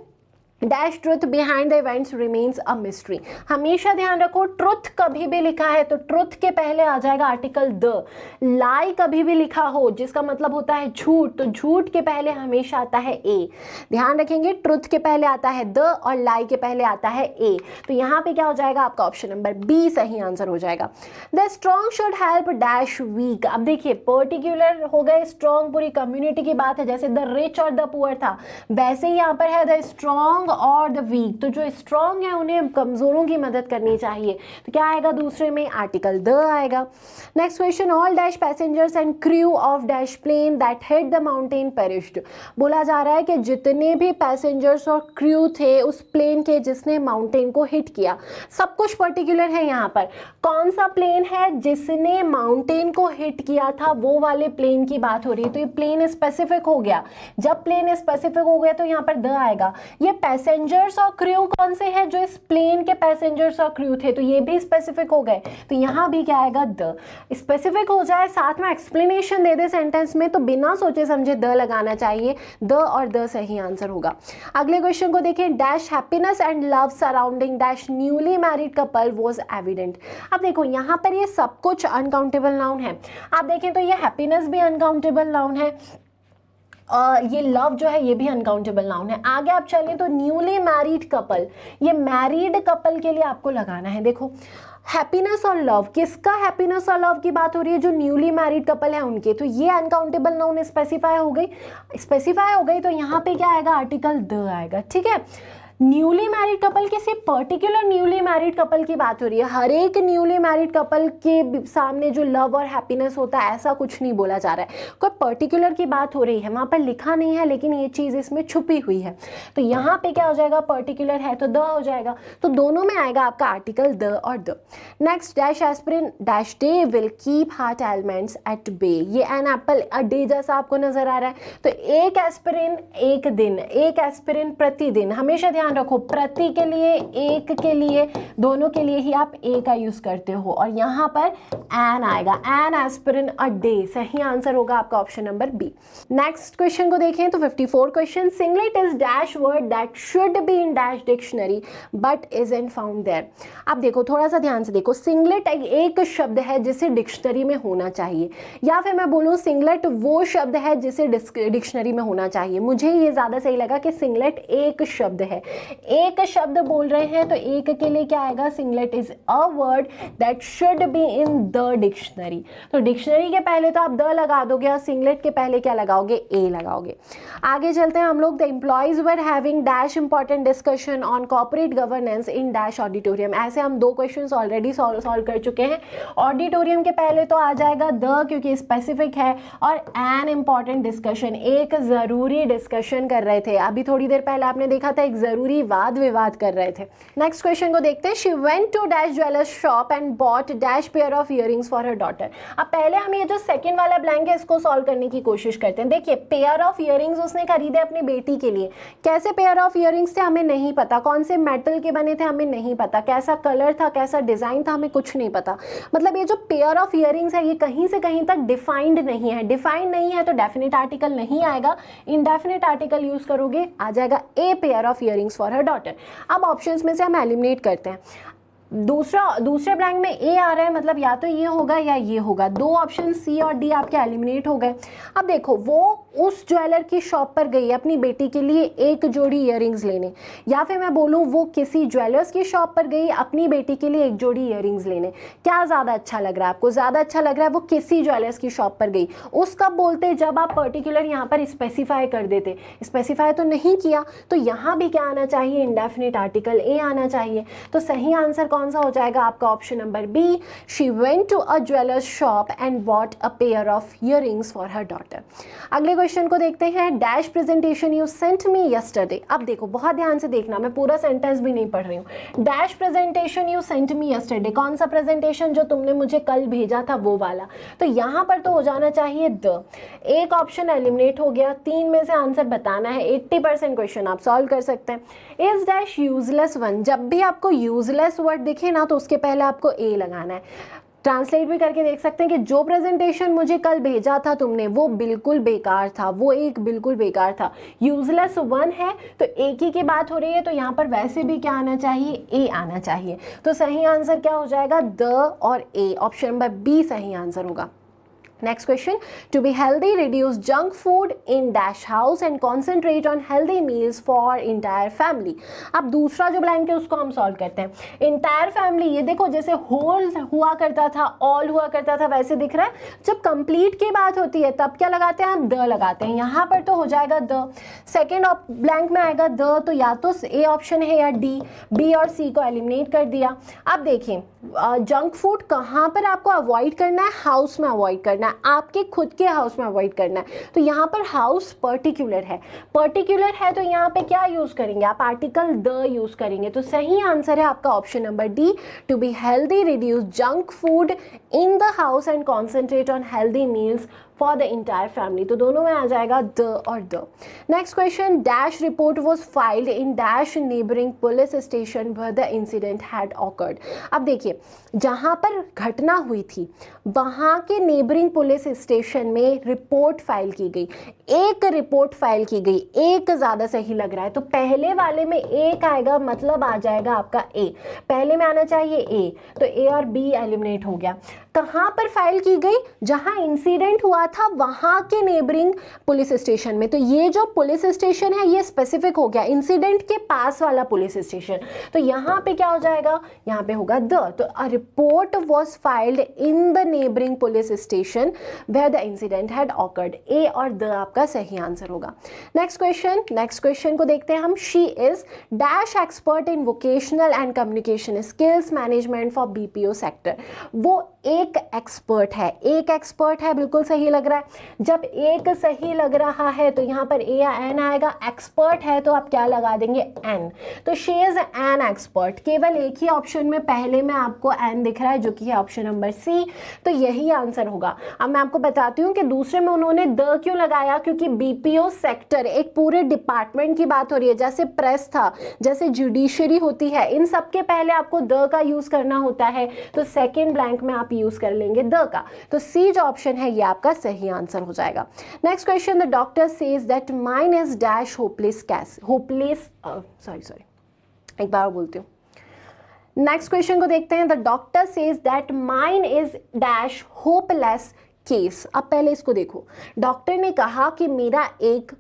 dash truth behind the events remains a mystery. हमेशा ध्यान रखो ट्रुथ कभी भी लिखा है तो ट्रुथ के पहले आ जाएगा आर्टिकल द। लाई कभी भी लिखा हो जिसका मतलब होता है झूठ, तो झूठ के पहले हमेशा आता है ए। ध्यान रखेंगे ट्रुथ के पहले आता है द और लाई के पहले आता है ए। तो यहाँ पे क्या हो जाएगा आपका ऑप्शन नंबर बी सही आंसर हो जाएगा। The strong should help dash weak. अब देखिए पर्टिकुलर हो गए स्ट्रॉन्ग, पूरी कम्युनिटी की बात है, जैसे द रिच और द पुअर था, वैसे ही यहाँ पर है द स्ट्रॉन्ग और द वीक। तो जो स्ट्रॉन्ग है उन्हें कमजोरों की मदद करनी चाहिए, तो क्या आएगा दूसरे में, आर्टिकल द आएगा। Next question, all dash passengers and crew of dash plane that hit the mountain perished. बोला जा रहा है कि जितने भी पैसेंजर्स और क्रू थे उस प्लेन के जिसने माउंटेन को हिट किया। सब कुछ पर्टिकुलर है यहाँ पर, कौन सा प्लेन है जिसने माउंटेन को हिट किया था, वो वाले प्लेन की बात हो रही है। तो ये प्लेन स्पेसिफिक हो गया, जब प्लेन स्पेसिफिक हो गया तो यहाँ पर द आएगा। ये पैसेंजर्स और क्रू कौन से हैं, जो इस प्लेन के पैसेंजर्स और क्रू थे, तो ये भी स्पेसिफिक हो गए, तो यहाँ भी क्या आएगा द। स्पेसिफिक हो जाए साथ में एक्सप्लेनेशन दे दे सेंटेंस में तो बिना सोचे समझे द लगाना चाहिए, द और द सही आंसर होगा। अगले क्वेश्चन को देखिए, dash happiness and love surrounding dash newly married couple was evident. अब देखो यहाँ पर ये सब कुछ अनकाउंटेबल नाउन है, आप देखें तो ये हैप्पीनेस भी अनकाउंटेबल नाउन है, ये लव जो है ये भी अनकाउंटेबल नाउन है। आगे आप चलें तो न्यूली मैरिड कपल, ये मैरिड कपल के लिए आपको लगाना है। देखो हैप्पीनेस और लव, किसका हैप्पीनेस और लव की बात हो रही है? जो न्यूली मैरिड कपल है उनके। तो ये अनकाउंटेबल नाउन स्पेसिफाई हो गई, तो यहाँ पे क्या आएगा? आर्टिकल द आएगा, ठीक है। न्यूली मैरिड कपल, किसी पर्टिकुलर न्यूली मैरिड कपल की बात हो रही है। हर एक न्यूली मैरिड कपल के सामने जो लव और हैप्पीनेस होता है ऐसा कुछ नहीं बोला जा रहा है, कोई पर्टिकुलर की बात हो रही है, वहां पर लिखा नहीं है लेकिन ये चीज़ इसमें छुपी हुई है। तो यहाँ पे क्या हो जाएगा? पर्टिकुलर है तो द हो जाएगा, तो दोनों में आएगा आपका आर्टिकल द और the. Next, dash aspirin dash day will keep heart elements at bay. ये एन एप्पल अ डे जैसा आपको नजर आ रहा है, तो एक एस्पिरिन एक दिन, एक एस्पिरिन प्रतिदिन। हमेशा ध्यान रखो, प्रति के लिए, एक के लिए, दोनों के लिए ही आप ए का यूज करते हो, और यहां पर एन आएगा, एन एस्पिरिन अ डे। सही आंसर होगा आपका option number B. Next question को देखें तो 54 question, singlet is dash word that should be in dash dictionary but isn't found there. अब देखो, थोड़ा सा ध्यान से देखो, सिंगलेट एक शब्द है जिसे डिक्शनरी में होना चाहिए, या फिर मैं बोलूं सिंगलेट वो शब्द है जिसे डिक्शनरी में होना चाहिए। मुझे ये ज्यादा सही लगा कि सिंगलेट एक शब्द है, एक शब्द बोल रहे हैं, तो एक के लिए क्या आएगा? Singlet is a word that should be in the dictionary. तो डिक्शनरी के पहले तो आप द लगा दोगे और सिंगलेट के पहले क्या लगाओगे? ए लगाओगे। आगे चलते हैं हम लोग। The employees were having dash important discussion on corporate governance in dash auditorium. ऐसे हम दो क्वेश्चन ऑलरेडी सॉल्व कर चुके हैं। ऑडिटोरियम के पहले तो आ जाएगा द, क्योंकि स्पेसिफिक है, और एन इंपॉर्टेंट डिस्कशन, एक जरूरी डिस्कशन कर रहे थे। अभी थोड़ी देर पहले आपने देखा था एक जरूरी वाद विवाद कर रहे थे। नेक्स्ट क्वेश्चन को देखते हैं। She went to dash jewellers shop and bought dash pair of earrings for her daughter. अब पहले हम ये जो सेकंड वाला ब्लैंक है इसको सॉल्व करने की कोशिश करते हैं। देखिए, पेयर ऑफ इयरिंग्स उसने खरीदे अपनी बेटी के लिए। कैसे पेयर ऑफ इयरिंग्स थे हमें नहीं पता, कौन से मेटल के बने थे हमें नहीं पता, कैसा कलर था, कैसा डिजाइन था, हमें कुछ नहीं पता। मतलब ये जो पेयर ऑफ इयरिंग्स है ये कहीं से कहीं तक डिफाइंड नहीं है। डिफाइंड नहीं है तो डेफिनेट आर्टिकल नहीं आएगा, इनडेफिनेट आर्टिकल यूज करोगे, आ जाएगा a pair of earrings for her daughter. अब ऑप्शंस में से हम एलिमिनेट करते हैं। दूसरे ब्लैंक में ए आ रहा है, मतलब या तो ये होगा या ये होगा। दो ऑप्शन सी और डी आपके एलिमिनेट हो गए। अब देखो, वो उस ज्वेलर की शॉप पर गई अपनी बेटी के लिए एक जोड़ी इयररिंग्स लेने, या फिर मैं बोलूँ वो किसी ज्वेलर्स की शॉप पर गई अपनी बेटी के लिए एक जोड़ी इयररिंग्स लेने। क्या ज़्यादा अच्छा लग रहा है आपको? ज़्यादा अच्छा लग रहा है वो किसी ज्वेलर्स की शॉप पर गई। उस कब बोलते? जब आप पर्टिकुलर यहाँ पर स्पेसिफाई कर देते। स्पेसिफाई तो नहीं किया, तो यहाँ भी क्या आना चाहिए? इंडेफिनिट आर्टिकल ए आना चाहिए। तो सही आंसर कौन सा हो जाएगा आपका? Option number B, she went to a jewellers shop and bought a pair of earrings for her daughter. अगले क्वेश्चन को देखते हैं। Dash presentation you sent me yesterday. अब देखो, बहुत ध्यान से देखना, मैं पूरा सेंटेंस भी नहीं पढ़ रही हूँ। Dash presentation you sent me yesterday, कौन सा प्रेजेंटेशन? जो तुमने मुझे कल भेजा था वो वाला। तो यहाँ पर तो हो जाना चाहिए द। एक ऑप्शन एलिमिनेट हो गया। 3 में से आंसर बताना है। 80% क्वेश्चन आप सॉल्व कर सकते हैं। इज डैश यूजलेस वन, जब भी आपको यूजलेस वर्ड दिखे ना तो उसके पहले आपको ए लगाना है। ट्रांसलेट भी करके देख सकते हैं कि जो प्रेजेंटेशन मुझे कल भेजा था तुमने वो बिल्कुल बेकार था, वो एक बिल्कुल बेकार था। यूजलेस वन है तो एक ही की बात हो रही है, तो यहाँ पर वैसे भी क्या आना चाहिए? ए आना चाहिए। तो सही आंसर क्या हो जाएगा? द और ए। ऑप्शन नंबर बी सही आंसर होगा। Next question, to be healthy, reduce junk food in dash house and concentrate on healthy meals for entire family। अब दूसरा जो ब्लैंक है उसको हम सॉल्व करते हैं। इंटायर फैमिली, ये देखो जैसे होल हुआ करता था, ऑल हुआ करता था, वैसे दिख रहा है। जब कंप्लीट की बात होती है तब क्या लगाते हैं? हम द लगाते हैं। यहाँ पर तो हो जाएगा द। सेकेंड ब्लैंक में आएगा द, तो या तो ए ऑप्शन है या डी। बी और सी को एलिमिनेट कर दिया। अब देखिए, जंक फूड कहाँ पर आपको अवॉइड करना है? हाउस में अवॉइड करना है, आपके खुद के हाउस में अवॉइड करना है। तो यहाँ पर हाउस पर्टिकुलर है, पर्टिकुलर है तो यहाँ पे क्या यूज करेंगे आप? आर्टिकल द यूज करेंगे। तो सही आंसर है आपका option number D, to be healthy reduce junk food in the house and concentrate on healthy meals for the entire family. तो दोनों में आ जाएगा द और the. Next question, dash report was filed in dash neighbouring police station where the incident had occurred. अब देखिए, जहाँ पर घटना हुई थी वहाँ के नेबरिंग पुलिस स्टेशन में रिपोर्ट फाइल की गई। एक रिपोर्ट फाइल की गई, एक ज़्यादा सही लग रहा है। तो पहले वाले में एक आएगा, मतलब आ जाएगा आपका ए। पहले में आना चाहिए ए, तो ए और बी एलिमिनेट हो गया। कहाँ पर फाइल की गई, जहाँ इंसिडेंट हुआ था वहाँ के नेबरिंग पुलिस स्टेशन में। तो ये जो पुलिस स्टेशन है ये स्पेसिफिक हो गया, इंसिडेंट के पास वाला पुलिस स्टेशन। तो यहाँ पे क्या हो जाएगा, यहाँ पे होगा द। तो a report was filed in the neighbouring police station where the incident had occurred. A और द आपका सही आंसर होगा। नेक्स्ट क्वेश्चन को देखते हैं हम। She is dash expert in vocational and communication skills management for BPO sector. वो एक एक्सपर्ट है, बिल्कुल सही लग रहा है। जब एक सही लग रहा है तो यहाँ पर ए या एन आएगा, एक्सपर्ट है तो आप क्या लगा देंगे, एन। तो शी इज एन एक्सपर्ट, केवल एक ही ऑप्शन में पहले में आपको एन दिख रहा है जो कि है ऑप्शन नंबर सी, तो यही आंसर होगा। अब मैं आपको बताती हूँ कि दूसरे में उन्होंने द क्यों लगाया, क्योंकि बीपीओ सेक्टर एक पूरे डिपार्टमेंट की बात हो रही है, जैसे प्रेस था, जैसे जुडिशरी होती है, इन सब के पहले आपको द का यूज करना होता है। तो सेकेंड ब्लैंक में आप यूज कर लेंगे द का। तो सी जो ऑप्शन है ये आपका सही आंसर हो जाएगा। Next question, the doctor says that mine is dash hopeless case, sorry एक बार बोलती हूँ। नेक्स्ट क्वेश्चन को देखते हैं। The doctor says that mine is dash hopeless case. अब पहले इसको देखो, डॉक्टर ने कहा कि मेरा एक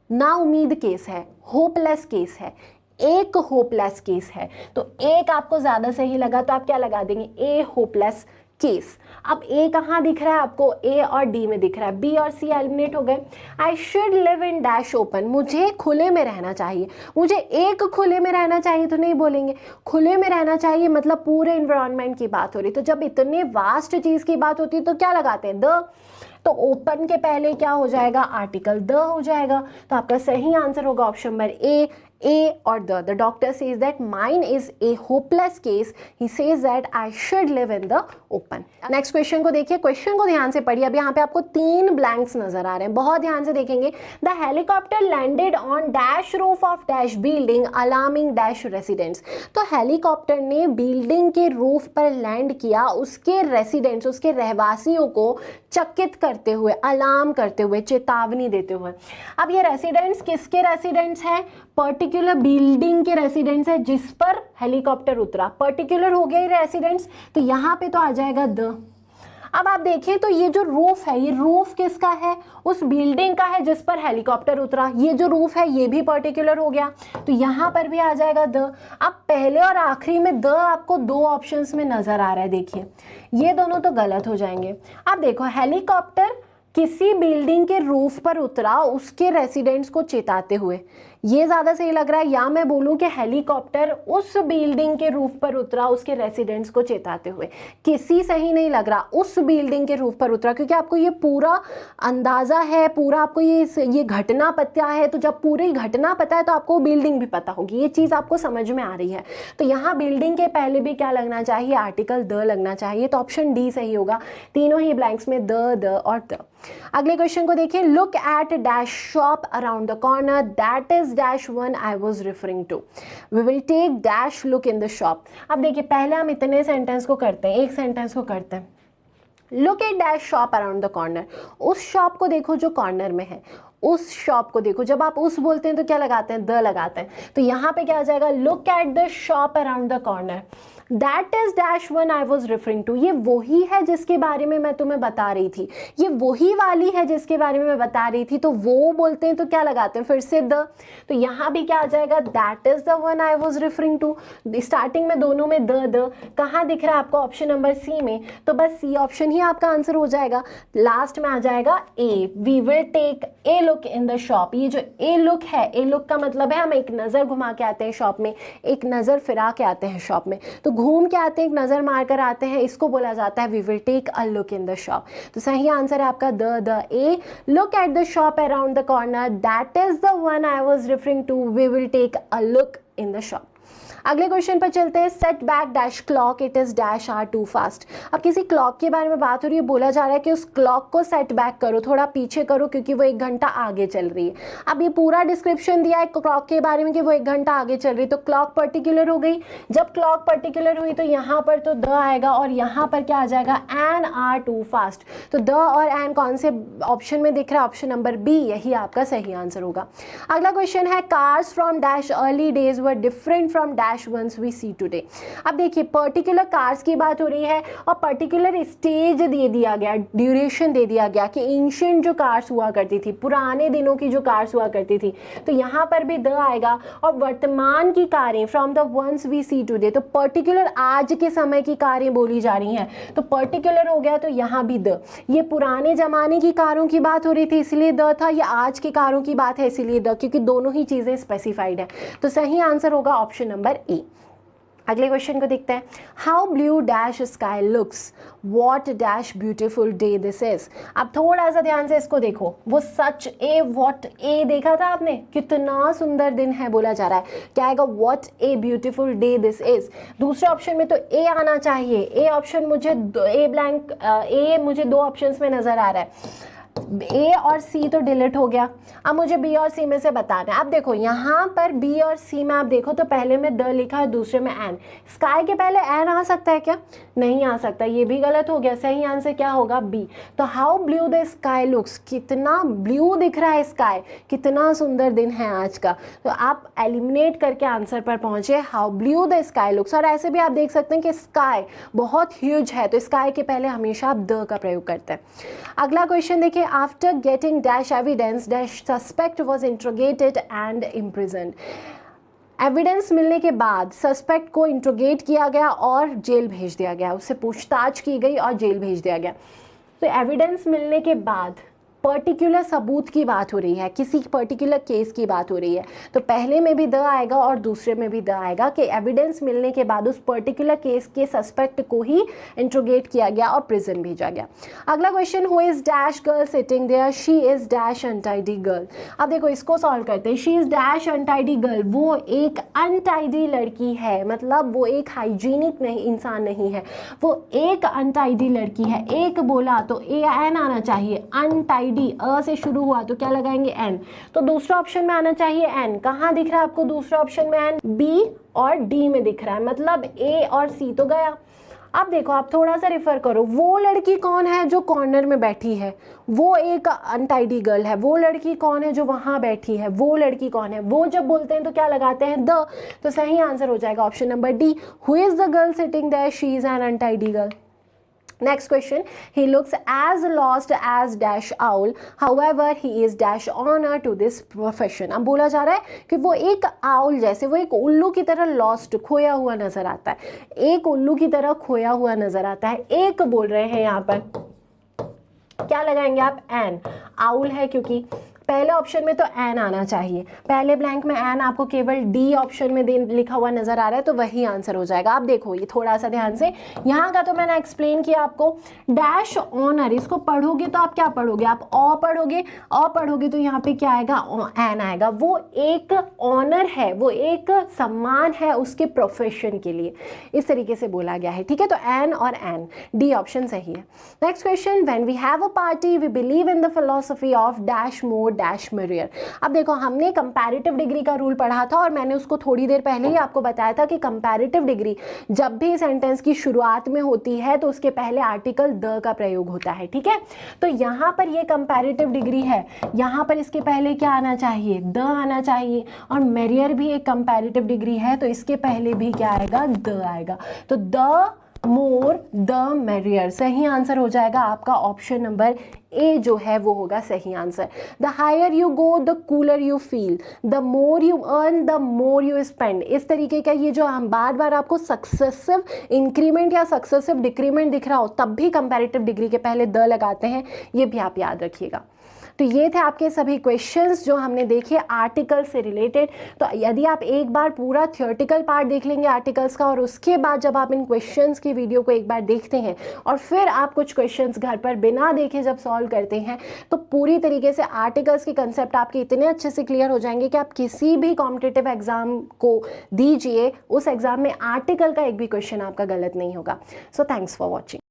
नाउम्मीद केस है, होपलेस केस है, एक होपलेस केस है। तो एक आपको ज्यादा सही लगा तो आप क्या लगा देंगे, ए होपलेस केस। अब ए कहाँ दिख रहा है आपको, ए और डी में दिख रहा है, बी और सी एलिमिनेट हो गए। I should live in dash open, मुझे खुले में रहना चाहिए, मुझे एक खुले में रहना चाहिए तो नहीं बोलेंगे, खुले में रहना चाहिए मतलब पूरे इन्वायरमेंट की बात हो रही। तो जब इतने वास्ट चीज की बात होती है तो क्या लगाते हैं, द। तो ओपन के पहले क्या हो जाएगा, आर्टिकल द हो जाएगा। तो आपका सही आंसर होगा ऑप्शन नंबर ए और the. The doctor says that mine is a hopeless case, he says that I should live in the open. Next question को देखिए, क्वेश्चन को ध्यान से पढ़िए। अब यहाँ पे आपको 3 ब्लैंक्स नजर आ रहे हैं, बहुत ध्यान से देखेंगे। The helicopter landed on dash roof of dash building alarming dash residents. तो हेलीकॉप्टर ने बिल्डिंग के रूफ पर लैंड किया, उसके रेसिडेंट्स, उसके रहवासियों को चकित करते हुए, अलार्म करते हुए, चेतावनी देते हुए। अब ये रेसिडेंट्स किसके रेसिडेंट्स हैं, पर्टिकुलर बिल्डिंग के रेसिडेंट्स है जिस पर हेलीकॉप्टर उतरा। पर्टिकुलर हो गए रेसिडेंट्स, तो यहाँ पे तो आ जाएगा द। अब आप देखिए तो ये जो रूफ है, ये रूफ किसका है, उस बिल्डिंग का है जिस पर हेलीकॉप्टर उतरा। ये जो रूफ है ये भी पर्टिकुलर हो गया, तो यहाँ पर भी आ जाएगा द। अब पहले और आखिरी में द आपको 2 ऑप्शंस में नजर आ रहा है, देखिए ये दोनों तो गलत हो जाएंगे। अब देखो, हेलीकॉप्टर किसी बिल्डिंग के रूफ पर उतरा उसके रेसिडेंट्स को चेताते हुए, ये ज़्यादा सही लग रहा है। या मैं बोलूँ कि हेलीकॉप्टर उस बिल्डिंग के रूफ पर उतरा उसके रेसिडेंट्स को चेताते हुए, किसी सही नहीं लग रहा, उस बिल्डिंग के रूफ पर उतरा, क्योंकि आपको ये पूरा अंदाज़ा है, पूरा आपको ये घटना पता है। तो जब पूरी घटना पता है तो आपको बिल्डिंग भी पता होगी, ये चीज़ आपको समझ में आ रही है। तो यहाँ बिल्डिंग के पहले भी क्या लगना चाहिए, आर्टिकल द लगना चाहिए। तो ऑप्शन डी सही होगा, तीनों ही ब्लैंक्स में द और द। अगले क्वेश्चन को देखिए, look at dash shop around the corner that is dash one I was referring to, we will take dash look in the shop. अब देखिए पहले हम इतने सेंटेंस को करते हैं, एक सेंटेंस को करते हैं। Look at dash shop around the corner, उस शॉप को देखो जो कॉर्नर में है, उस शॉप को देखो। जब आप उस बोलते हैं तो क्या लगाते हैं, द लगाते हैं। तो यहाँ पे क्या आ जाएगा, look at the shop around the corner that is dash one I was referring to. ये वही है जिसके बारे में मैं तुम्हें बता रही थी, ये वही वाली है जिसके बारे में मैं बता रही थी। तो वो बोलते हैं तो क्या लगाते हैं, फिर से द। तो यहाँ भी क्या आ जाएगा, that is the one I was referring to. Starting में दोनों में द कहाँ दिख रहा है आपको, ऑप्शन नंबर सी में। तो बस सी ऑप्शन ही आपका आंसर हो जाएगा। लास्ट में आ जाएगा a, we will take a look in the shop. ये जो ए लुक है, ए लुक का मतलब है हम एक नज़र घुमा के आते हैं शॉप में, एक नज़र फिरा के आते हैं शॉप में। तो घूम के आते हैं, एक नज़र मार कर आते हैं, इसको बोला जाता है we will take a look in the shop. तो सही आंसर है आपका the A, look at the shop around the corner that is the one I was referring to, we will take a look in the shop. अगले question पर चलते हैं, set back dash clock it is dash are too fast. अब किसी clock के बारे में बात हो रही है, बोला जा रहा है कि उस क्लॉक को सेट बैक करो, थोड़ा पीछे करो क्योंकि वो 1 घंटा आगे चल रही है। अब ये पूरा डिस्क्रिप्शन दिया है क्लॉक के बारे में कि वो 1 घंटा आगे चल रही है, तो क्लॉक पर्टिकुलर हो गई। जब क्लॉक पर्टिकुलर हुई तो यहाँ पर तो द आएगा और यहाँ पर क्या आ जाएगा, एन आर टू फास्ट। तो द और एन कौन से ऑप्शन में दिख रहा है, ऑप्शन नंबर बी, यही आपका सही आंसर होगा। अगला क्वेश्चन है, cars from dash early days were different from dash dash ones we see today. अब देखिए पर्टिकुलर कार्स की बात हो रही है और पर्टिकुलर स्टेज दे दिया गया, ड्यूरेशन दे दिया गया कि एंशिएंट जो कार्स हुआ करती थी, पुराने दिनों की जो कार्स हुआ करती थी, तो यहाँ पर भी द आएगा। और वर्तमान की कारें from the ones we see today, तो पर्टिकुलर आज के समय की कारें बोली जा रही हैं, तो पर्टिकुलर हो गया, तो यहाँ भी द। ये पुराने जमाने की कारों की बात हो रही थी इसलिए द था, या आज के कारों की बात है इसीलिए द, क्योंकि दोनों ही चीज़ें स्पेसिफाइड है। तो सही आंसर होगा ऑप्शन नंबर ए। अगले क्वेश्चन को देखते हैं। How blue dash sky looks, what dash beautiful day this is. अब थोड़ा सा ध्यान से इसको देखो, वो सच ए वॉट ए देखा था आपने, कितना सुंदर दिन है बोला जा रहा है, क्या आएगा, what a beautiful day this is. दूसरे ऑप्शन में तो ए आना चाहिए, ए ऑप्शन मुझे ए ब्लैंक ए मुझे दो ऑप्शन में नजर आ रहा है, ए और सी तो डिलीट हो गया। अब मुझे बी और सी में से बताना है। अब देखो यहाँ पर बी और सी में आप देखो तो पहले में द लिखा है, दूसरे में एन। स्काई के पहले एन आ सकता है क्या, नहीं आ सकता, ये भी गलत हो गया। सही आंसर क्या होगा, बी। तो how blue the sky looks, कितना ब्लू दिख रहा है स्काई, कितना सुंदर दिन है आज का। तो आप एलिमिनेट करके आंसर पर पहुंचे, how blue the sky looks. और ऐसे भी आप देख सकते हैं कि स्काई बहुत ह्यूज है, तो स्काई के पहले हमेशा आप द का प्रयोग करते हैं। अगला क्वेश्चन देखिए। After getting dash evidence dash suspect was interrogated and imprisoned. Evidence मिलने के बाद सस्पेक्ट को इंट्रोगेट किया गया और जेल भेज दिया गया, उससे पूछताछ की गई और जेल भेज दिया गया। तो एविडेंस मिलने के बाद पर्टिकुलर सबूत की बात हो रही है, किसी पर्टिकुलर केस की बात हो रही है, तो पहले में भी द आएगा और दूसरे में भी द आएगा कि एविडेंस मिलने के बाद उस पर्टिकुलर केस के सस्पेक्ट को ही इंट्रोगेट किया गया और प्रिजन भेजा गया। अगला question, who is dash girl sitting there, she is dash untidy girl. अब देखो इसको सॉल्व करते हैं। She is dash untidy girl, वो एक अनटाइडी लड़की है, मतलब वो एक हाइजीनिक नहीं इंसान नहीं है, वो एक अनटाइडी लड़की है। एक बोला तो ए एन आना चाहिए, अनटाइडी अ से शुरू हुआ तो क्या लगाएंगे, एन। तो दूसरा ऑप्शन में आना चाहिए एन। कहाँ दिख रहा है आपको दूसरा ऑप्शन में एन, बी और डी में दिख रहा है, मतलब ए और सी तो गया। अब देखो आप थोड़ा सा रेफर करो, वो लड़की कौन है जो कॉर्नर में बैठी है, वो एक अनटाइडी गर्ल है। वो लड़की कौन है जो वहां बैठी है, वो लड़की कौन है, वो जब बोलते हैं तो क्या लगाते हैं, द। तो सही आंसर हो जाएगा option number D, who is the girl sitting there, she is an untidy girl. Next question, he looks as lost as dash owl, however he is dash honor to this profession। अब बोला जा रहा है कि वो एक owl जैसे, वो एक उल्लू की तरह लॉस्ट खोया हुआ नजर आता है, एक उल्लू की तरह खोया हुआ नजर आता है। एक बोल रहे हैं यहाँ पर, क्या लगाएंगे आप, एन। आउल है क्योंकि पहले ऑप्शन में तो एन आना चाहिए, पहले ब्लैंक में एन आपको केवल डी ऑप्शन में लिखा हुआ नजर आ रहा है, तो वही आंसर हो जाएगा। आप देखो ये थोड़ा सा ध्यान से, यहाँ का तो मैंने एक्सप्लेन किया आपको। डैश ऑनर, इसको पढ़ोगे तो आप क्या पढ़ोगे, आप ऑ पढ़ोगे तो यहाँ पे क्या आएगा, एन आएगा। वो एक ऑनर है, वो एक सम्मान है उसके प्रोफेशन के लिए, इस तरीके से बोला गया है, ठीक है। तो एन और एन, डी ऑप्शन सही है। Next question, when we have a party we believe in the philosophy of dash more dash merrier. अब देखो हमने कंपैरेटिव डिग्री का रूल पढ़ा था और मैंने उसको थोड़ी देर पहले ही आपको बताया था कि कंपैरेटिव डिग्री जब भी सेंटेंस की शुरुआत में होती है तो उसके पहले आर्टिकल द का प्रयोग होता है, ठीक है। तो यहाँ पर ये कंपैरेटिव डिग्री है, यहाँ पर इसके पहले क्या आना चाहिए, द आना चाहिए। और मेरियर भी एक कंपैरेटिव डिग्री है, तो इसके पहले भी क्या आएगा, द आएगा। तो द मोर द मेरियर, सही आंसर हो जाएगा आपका ऑप्शन नंबर ए जो है वो होगा सही answer. The higher you go the cooler you feel, the more you earn the more you spend. इस तरीके का ये जो हम बार बार आपको सक्सेसिव इंक्रीमेंट या सक्सेसिव डिक्रीमेंट दिख रहा हो तब भी कंपैरेटिव डिग्री के पहले द लगाते हैं, ये भी आप याद रखिएगा। तो ये थे आपके सभी क्वेश्चंस जो हमने देखे आर्टिकल से रिलेटेड। तो यदि आप एक बार पूरा थियोरेटिकल पार्ट देख लेंगे आर्टिकल्स का और उसके बाद जब आप इन क्वेश्चंस की वीडियो को एक बार देखते हैं और फिर आप कुछ क्वेश्चंस घर पर बिना देखे जब सॉल्व करते हैं तो पूरी तरीके से आर्टिकल्स के कंसेप्ट आपके इतने अच्छे से क्लियर हो जाएंगे कि आप किसी भी कॉम्पिटिटिव एग्जाम को दीजिए, उस एग्जाम में आर्टिकल का एक भी क्वेश्चन आपका गलत नहीं होगा। So thanks for watching.